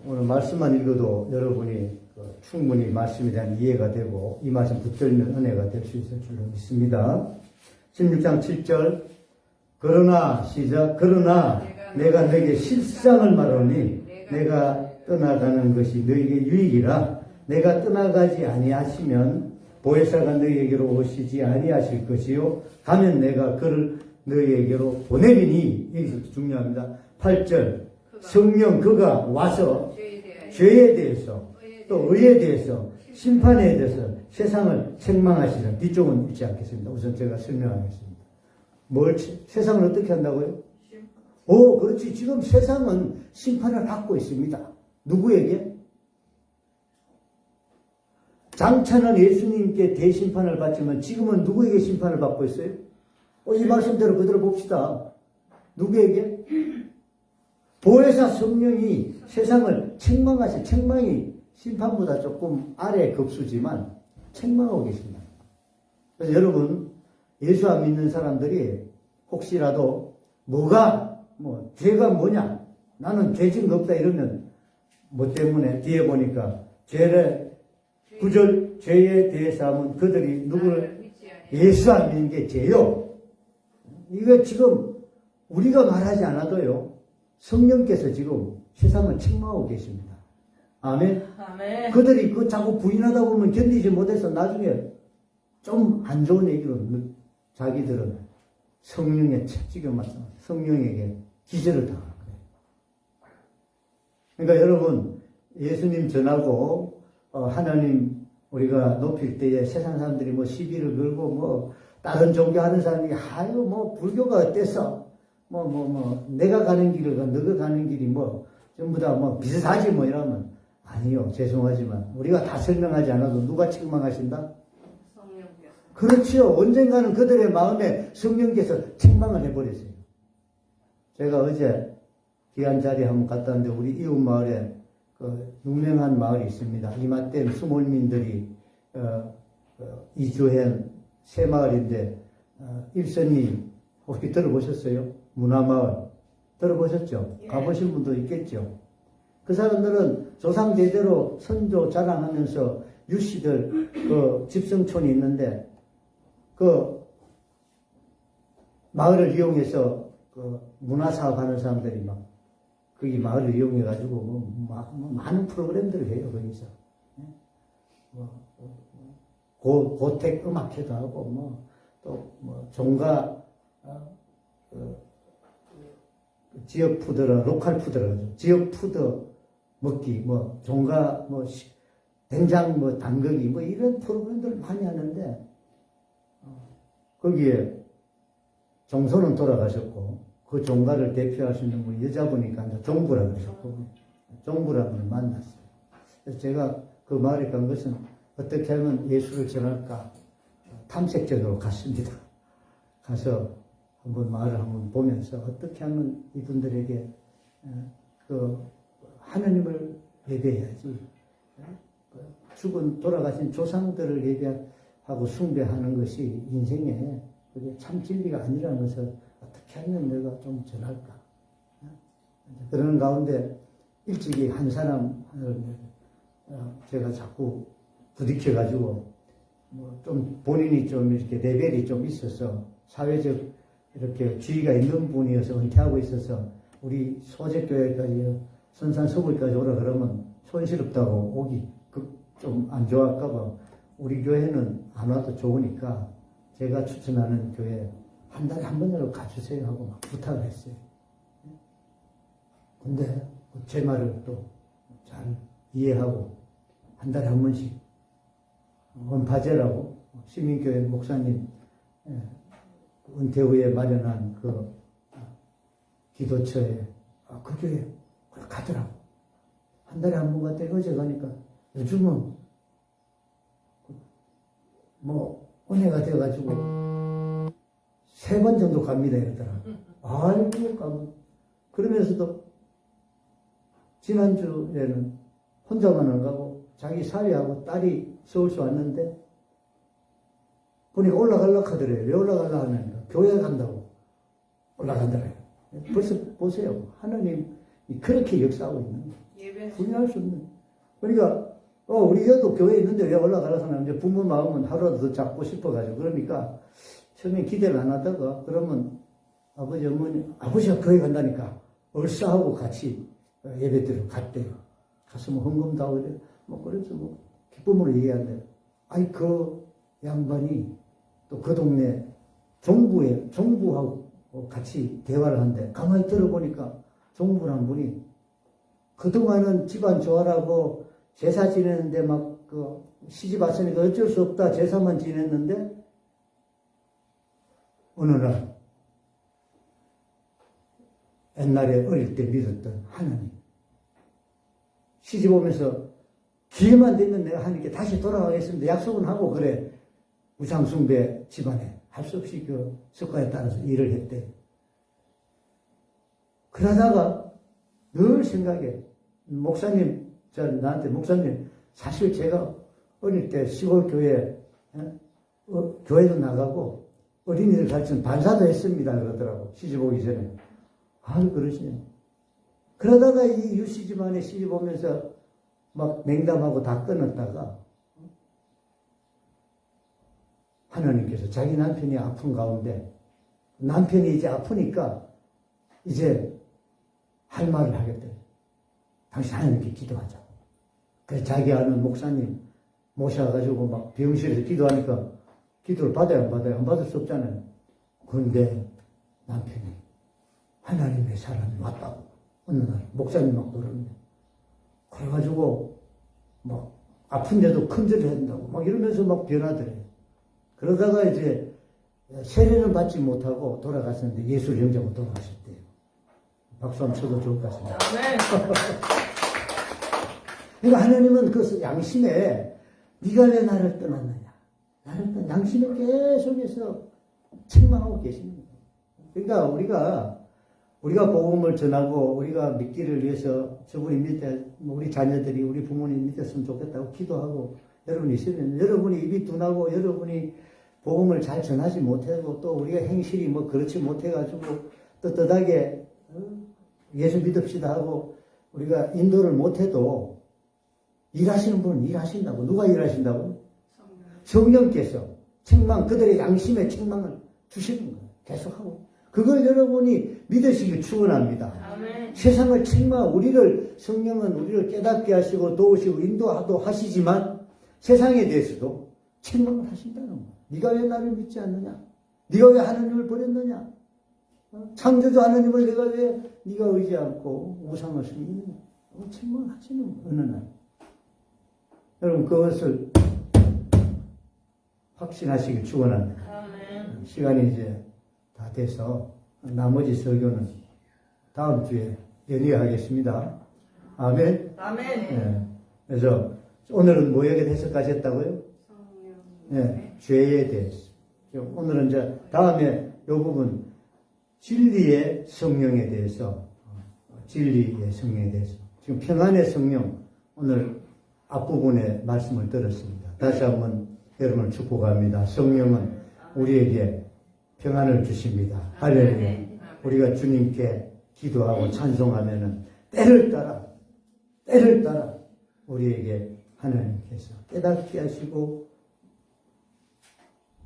오늘 말씀만 읽어도 여러분이 충분히 말씀에 대한 이해가 되고 이 말씀 붙들면 은혜가 될 수 있을 줄로 믿습니다. 16장 7절 그러나 시작 그러나 내가 너에게 실상을 말하니 내가 떠나가는 것이 너에게 유익이라 내가 떠나가지 아니하시면 보혜사가 너희에게로 오시지 아니하실 것이요 가면 내가 그를 너희에게로 보내리니 여기서 중요합니다. 8절 성령 그가 와서 죄에 대해서 또 의에 대해서 심판에 대해서 세상을 책망하시는 뒤쪽은 읽지 않겠습니다. 우선 제가 설명하겠습니다. 세상을 어떻게 한다고요? 오 그렇지 지금 세상은 심판을 받고 있습니다. 누구에게? 장차는 예수님께 대심판을 받지만 지금은 누구에게 심판을 받고 있어요? 이 말씀대로 그대로 봅시다. 누구에게? 보혜사 성령이 세상을 책망하시 책망이 심판보다 조금 아래 급수지만 책망하고 계십니다. 그래서 여러분 예수 안 믿는 사람들이 혹시라도 죄가 뭐냐 나는 죄 지은 거 없다 이러면 뭐 때문에 뒤에 보니까 죄를 9절 죄에 대해서 하면 그들이 누구를 예수 안 믿는 게 죄요. 이거 지금 우리가 말하지 않아도요. 성령께서 지금 세상을 책망하고 계십니다. 아멘. 아멘. 그들이 그 자꾸 부인하다 보면 견디지 못해서 나중에 좀 안 좋은 얘기로 자기들은 성령의 채찍에 맞서 성령에게 기절을 당하는 거예요. 그러니까 여러분 예수님 전하고 하나님 우리가 높일 때에 세상 사람들이 뭐 시비를 걸고 다른 종교 하는 사람이 불교가 어땠어? 내가 가는 길을 너가 가는 길이 전부 다 비슷하지 이러면 아니요 죄송하지만 우리가 다 설명하지 않아도 누가 책망하신다? 성령께서. 그렇지요. 언젠가는 그들의 마음에 성령께서 책망을 해버렸어요. 제가 어제 귀한 자리에 한번 갔다 왔는데 우리 이웃 마을에 유명한 마을이 있습니다. 이맘때 수몰민들이 이주한 새 마을인데 일선님 혹시 들어보셨어요? 문화마을 들어보셨죠? 예. 가보신 분도 있겠죠. 그 사람들은 조상 대대로 선조 자랑하면서 유씨들 집성촌이 있는데 그 마을을 이용해서 문화사업 하는 사람들이 거기 마을을 이용해가지고 많은 프로그램들을 해요, 거기서. 고택 음악회도 하고, 종가, 지역 푸드라, 로컬 푸드라, 지역 푸드 먹기, 종가, 된장, 담그기, 이런 프로그램들을 많이 하는데, 거기에 종소는 돌아가셨고, 그 종가를 대표할 수 있는 분이 여자분이니까 종부라 그러셨고, 종부라는 분을 만났어요. 그래서 제가 그 마을에 간 것은 어떻게 하면 예수를 전할까 탐색전으로 갔습니다. 가서 한번 마을을 한번 보면서 어떻게 하면 이분들에게 하느님을 예배해야지, 죽은 돌아가신 조상들을 예배하고 숭배하는 것이 인생에 그게 참 진리가 아니라는 것을 어떻게 하면 내가 좀 전할까. 그러는 가운데 일찍이 한 사람을 제가 자꾸 부딪혀가지고 좀 본인이 좀 이렇게 레벨이 좀 있어서 사회적 이렇게 지위가 있는 분이어서 은퇴하고 있어서 우리 소재교회까지 선산 서울까지 오라 그러면 손실없다고 오기 좀 안 좋아할까봐 우리 교회는 안 와도 좋으니까 제가 추천하는 교회 한 달에 한 번이라도 가주세요 하고 막 부탁을 했어요. 근데 제 말을 또 잘 이해하고 한 달에 한 번씩 원파제라고 시민교회 목사님 은퇴 후에 마련한 그 기도처에 그 교회 가더라고. 한 달에 한 번 갔더니 어제 가니까 요즘은 은혜가 돼가지고 3번 정도 갑니다 이러더라. 아이고, 그러면서도 지난주에는 혼자만 안 가고 자기 사위하고 딸이 서울서 왔는데 보니까 올라가려고 하더래요. 왜 올라가려고 하냐니까 교회 간다고 올라간다래요. 벌써 보세요. 하나님이 그렇게 역사하고 있는 거예요. 분야할 수 없는. 그러니까 우리 여도 교회에 있는데 왜 올라가려고 하냐. 이제 부모 마음은 하루라도 더 잡고 싶어가지고 그러니까 처음에 기대를 안 하다가 그러면 아버지 어머니 아버지가 교회 간다니까 얼싸하고 같이 예배드리러 갔대요. 가서 뭐 헌금도 하고 그래. 뭐 그래서 뭐 기쁨으로 얘기한대요. 아니 그 양반이 또 그 동네 종부하고 같이 대화를 한대. 가만히 들어보니까 종부란 분이 그동안은 집안 좋아라고 제사 지내는데 막 그 시집 왔으니까 어쩔 수 없다 제사만 지냈는데 어느 날 옛날에 어릴 때 믿었던 하나님 시집 오면서 기회만 되면 내가 하나님께 다시 돌아가겠습니다. 약속은 하고 그래. 우상숭배 집안에 할 수 없이 그 습관에 따라서 일을 했대. 그러다가 늘 생각해. 목사님, 나한테 목사님, 사실 제가 어릴 때 시골 교회, 교회도 나가고 어린이들 가르치는 반사도 했습니다. 그러더라고. 시집 오기 전에. 그러시네. 그러다가 이 유씨 집안에 시집 오면서 막 맹담하고 다 끊었다가 하나님께서 자기 남편이 아픈 가운데 남편이 이제 아프니까 이제 할 말을 하겠대. 당신 하나님께 기도하자고. 그래서 자기 아는 목사님 모셔가지고 막 병실에서 기도하니까 기도를 받아야 안 받아요? 안 받을 수 없잖아요. 그런데 남편이 하나님의 사람이 왔다고. 어느 날 목사님 막 그러는데 그래가지고 막 아픈데도 큰절을 한다고 막 이러면서 막 변하더래요. 그러다가 이제 세례는 받지 못하고 돌아갔었는데 예술 영접으로 돌아가셨대요. 박수 한번 쳐도 좋을 것 같습니다. 그러니까 하나님은 그 양심에 네가 왜 나를 떠났느냐. 나를 양심에 계속해서 책망하고 계십니다. 그러니까 우리가 복음을 전하고 우리가 믿기를 위해서 저분이 우리 자녀들이 우리 부모님 믿었으면 좋겠다고 기도하고 여러분이 있으면 여러분이 입이 둔하고 여러분이 복음을 잘 전하지 못하고 또 우리가 행실이 뭐 그렇지 못해가지고 떳떳하게 예수 믿읍시다 하고 우리가 인도를 못해도 일하시는 분은 일하신다고. 누가 일하신다고? 성령께서 책망, 그들의 양심에 책망을 주시는 거예요. 계속하고. 그걸 여러분이 믿으시길 축원합니다. 세상을 책망, 성령은 우리를 깨닫게 하시고 도우시고 인도하도 하시지만 세상에 대해서도 책망을 하신다는 거예요. 네가 왜 나를 믿지 않느냐? 네가 왜 하나님을 버렸느냐? 창조주 하나님을 내가 왜 네가 의지 않고 우상을 섬기느냐? 책망을 하시는 거예요. 어느 날. 여러분 그것을 확신하시길 축원합니다. 시간이 이제 다 돼서 나머지 설교는 다음 주에 연이하겠습니다. 아멘. 네. 그래서 오늘은 뭐에게 해석까지 했다고요? 네, 죄에 대해서. 오늘은 이제 다음에 이 부분 진리의 성령에 대해서 진리의 성령에 대해서 지금 평안의 성령 오늘 앞부분에 말씀을 들었습니다. 다시 한번 여러분을 축복합니다. 성령은 우리에게 평안을 주십니다. 할렐루야. 우리가 주님께 기도하고 찬송하면은 때를 따라 우리에게 하나님께서 깨닫게 하시고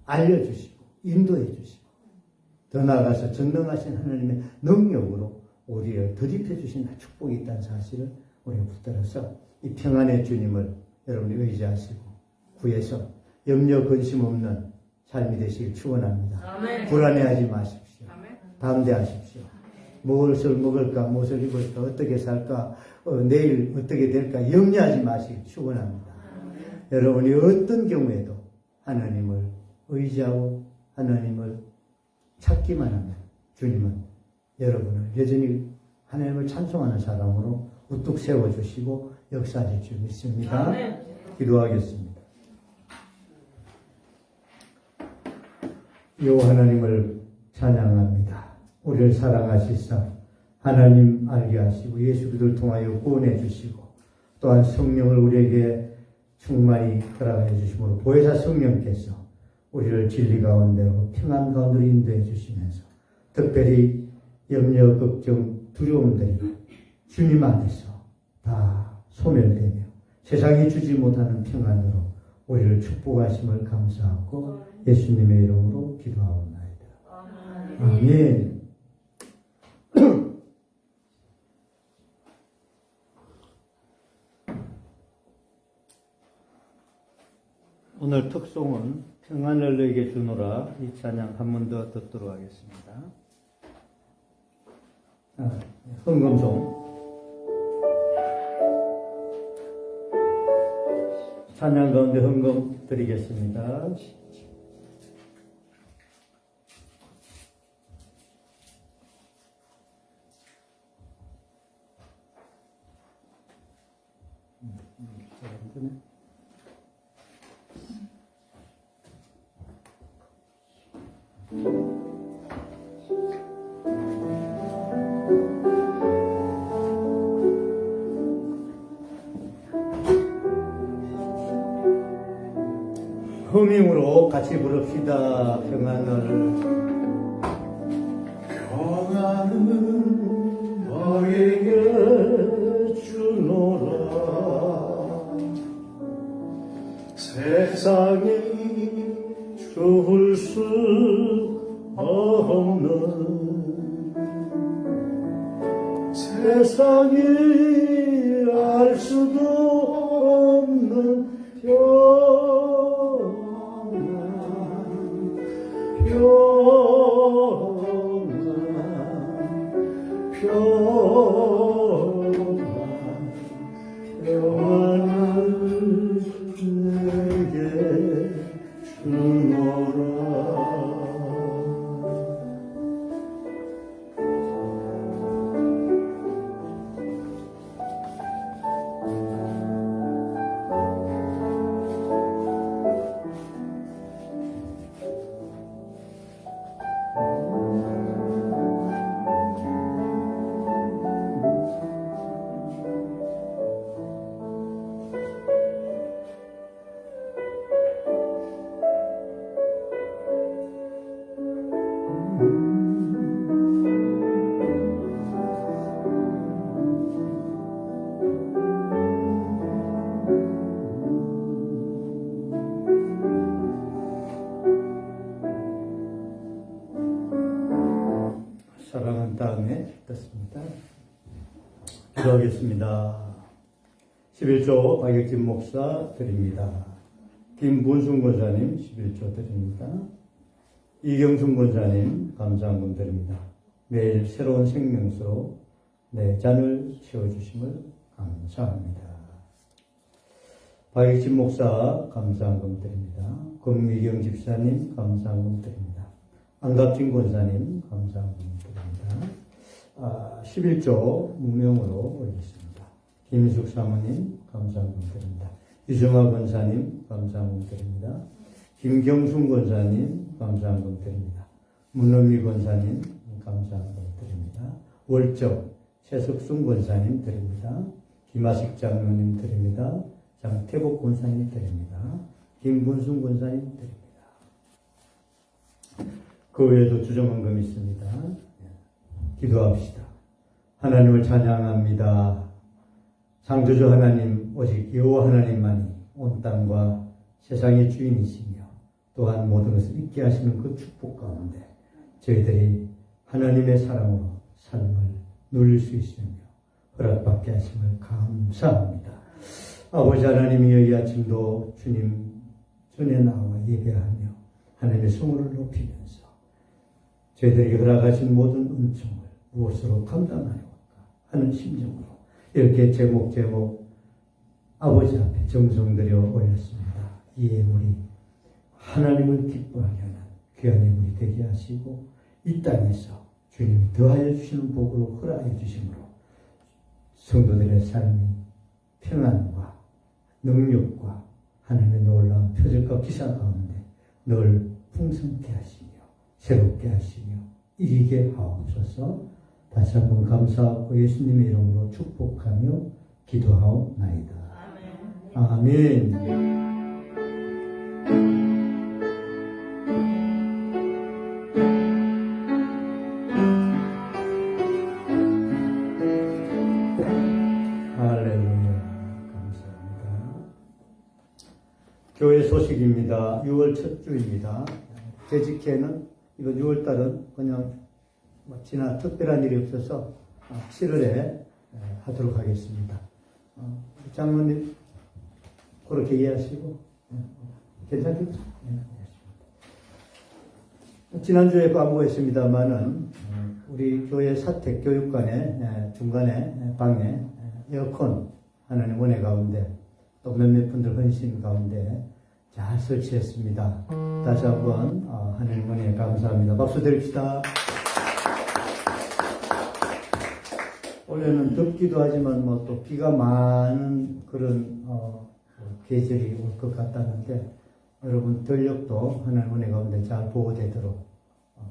알려주시고 인도해 주시고 더 나아가서 전능하신 하나님의 능력으로 우리를 더딥혀 주신 축복이 있다는 사실을 우리가 붙들어서 이 평안의 주님을 여러분이 의지하시고 구해서 염려 근심 없는 삶이 되시길 축원합니다. 불안해하지 마십시오. 담대하십시오. 무엇을 먹을까, 무엇을 입을까, 어떻게 살까, 내일 어떻게 될까 염려하지 마시길 축원합니다. 여러분이 어떤 경우에도 하나님을 의지하고 하나님을 찾기만 하면 주님은 여러분을 여전히 하나님을 찬송하는 사람으로 우뚝 세워주시고 역사하실 줄 믿습니다. 기도하겠습니다. 요 하나님을 찬양합니다. 우리를 사랑하시사 하나님 알게 하시고 예수 그리스도를 통하여 구원해 주시고 또한 성령을 우리에게 충만히 허락해 주심으로 보혜사 성령께서 우리를 진리 가운데로 평안 가운데로 인도해 주시면서 특별히 염려, 걱정, 두려움들이 주님 안에서 다 소멸되며 세상이 주지 못하는 평안으로 우리를 축복하심을 감사하고 예수님의 이름으로 기도하옵나이다. 아멘. 오늘 특송은 평안을 너에게 주노라 이 찬양 한 번 더 듣도록 하겠습니다. 헌금송 찬양 가운데 헌금 드리겠습니다. 허밍으로 같이 부릅시다. 평안을 평안은 너에게 주노라 세상이 죽을 수 없는 세상이 알 수도 없는 평안을 내게 주노라 사랑한 다음에 듣습니다. 기도하겠습니다. 11조 박혁진 목사 드립니다. 김문순 권사님 11조 드립니다. 이경순 권사님 감사한금 드립니다. 매일 새로운 생명수로 내 잔을 채워주심을 감사합니다. 박혁진 목사 감사한금 드립니다. 권미경 집사님 감사한금 드립니다. 안갑진 권사님 감사한금 드립니다. 11조 무명으로 올리겠습니다. 김숙 사모님 감사한금 드립니다. 유정아 권사님 감사한금 드립니다. 김경순 권사님 감사한금 드립니다. 문은미 권사님 감사한금 드립니다. 월정 최석순 권사님 드립니다. 김하식 장로님 드립니다. 장태복 권사님 드립니다. 김문순 권사님 드립니다. 그 외에도 주정헌금 있습니다. 기도합시다. 하나님을 찬양합니다. 창조주 하나님, 오직 여호와 하나님만이 온 땅과 세상의 주인이시며 또한 모든 것을 있게 하시는 그 축복 가운데 저희들이 하나님의 사랑으로 삶을 누릴 수 있으며 허락받게 하심을 감사합니다. 아버지 하나님이여 이 아침도 주님 전에 나와 예배하며 하나님의 성호를 높이면서 저희들에게 허락하신 모든 은총을 무엇으로 감당하려고 하는 심정으로 이렇게 제목 아버지 앞에 정성들여 올렸습니다. 이 예물이 하나님을 기뻐하게 하는 귀한 예물이 되게 하시고 이 땅에서 주님이 더하여 주시는 복으로 허락해 주심으로 성도들의 삶이 평안과 능력과 하나님의 놀라운 표적과 기사 가운데 늘 풍성케 하시며 새롭게 하시며 이기게 하옵소서. 다시 한번 감사하고 예수님의 이름으로 축복하며 기도하옵나이다. 아멘. 교회 소식입니다. 6월 첫 주입니다. 재직회는 이번 6월 달은 그냥 지나 특별한 일이 없어서 7월에 하도록 하겠습니다. 장로님 그렇게 이해하시고 괜찮겠죠? 지난주에 광고했습니다만은 우리 교회 사택 교육관의 중간에 방에 에어컨 하나님 은혜 가운데 또 몇몇 분들 헌신 가운데 잘 설치했습니다. 다시 한번 하나님 은혜에 감사합니다. 박수 드립시다. 원래는 덥기도 하지만 뭐 또 비가 많은 그런 계절이 올 것 같다는데 여러분 전력도 하나님 은혜 가운데 잘 보호되도록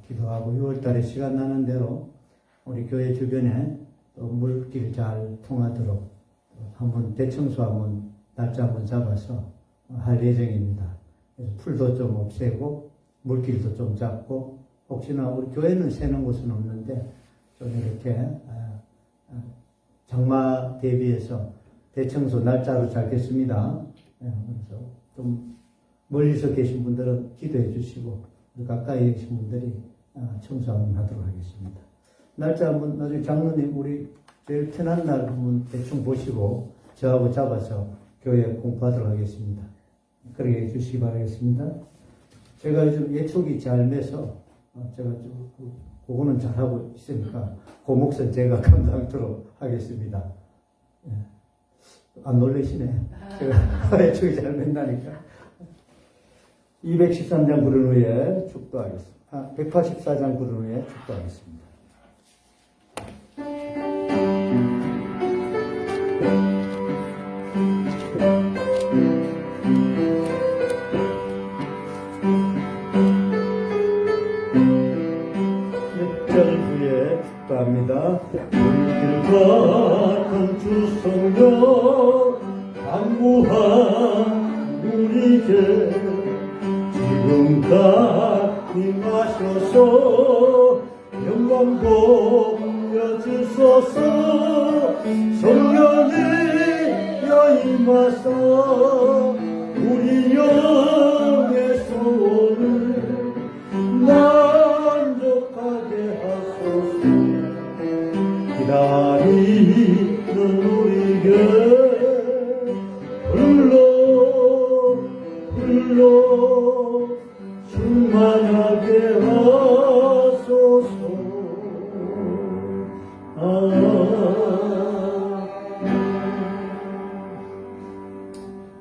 기도하고 6월 달에 시간 나는 대로 우리 교회 주변에 또 물길 잘 통하도록 한번 대청소 한번 날짜 한번 잡아서 할 예정입니다. 그래서 풀도 좀 없애고 물길도 좀 잡고 혹시나 우리 교회는 새는 곳은 없는데 좀 이렇게 장마 대비해서 대청소 날짜로 잡겠습니다. 그래서 좀 멀리서 계신 분들은 기도해 주시고 가까이 계신 분들이 청소 한번 하도록 하겠습니다. 날짜 한번 나중에 장로님 우리 제일 편한 날 한번 대충 보시고 저하고 잡아서 교회에 공부하도록 하겠습니다. 그렇게 해주시기 바라겠습니다. 제가 요즘 예촉이 잘 매서 제가 좀 그거는 잘하고 있으니까 그 몫은 제가 감당토록 하겠습니다. 예. 안 놀라시네. 제가 예촉이 잘 맨다니까. 213장 부른 후에 축도하겠습니다. 184장 부른 후에 축도하겠습니다. 합니다. 물길 같은 주성령 강구한 우리에게 지금 다 임하셔서 영광 보여주소서. 성령이 여임하사 우리 영의 소원을 만족하게 하소서. 기다리는 우리에게 불러 충만하게 하소서.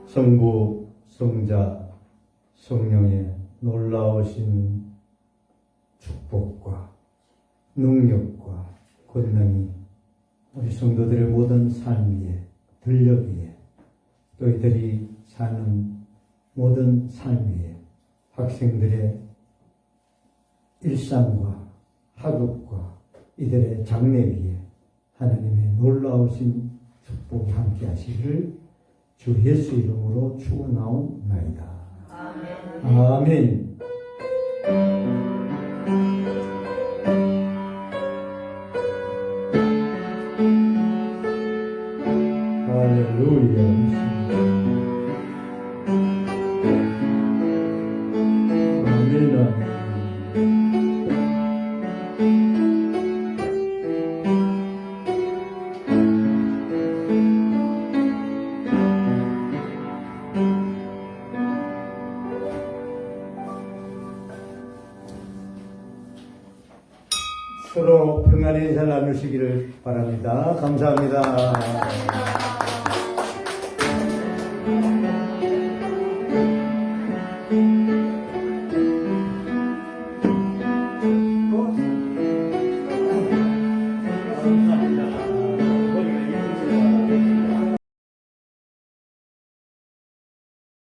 성부, 성자, 성령의 놀라우신 축복과 능력과 권능이 우리 성도들의 모든 삶 위에 들녘 위에 또 이들이 사는 모든 삶 위에 학생들의 일상과 학업과 이들의 장래 위에 하나님의 놀라우신 축복이 함께 하시기를 주 예수 이름으로 축원하옵나이다. 아멘. 할렐루야. 서로 평안의 인사를 나누시기를 바랍니다. 감사합니다. 감사합니다.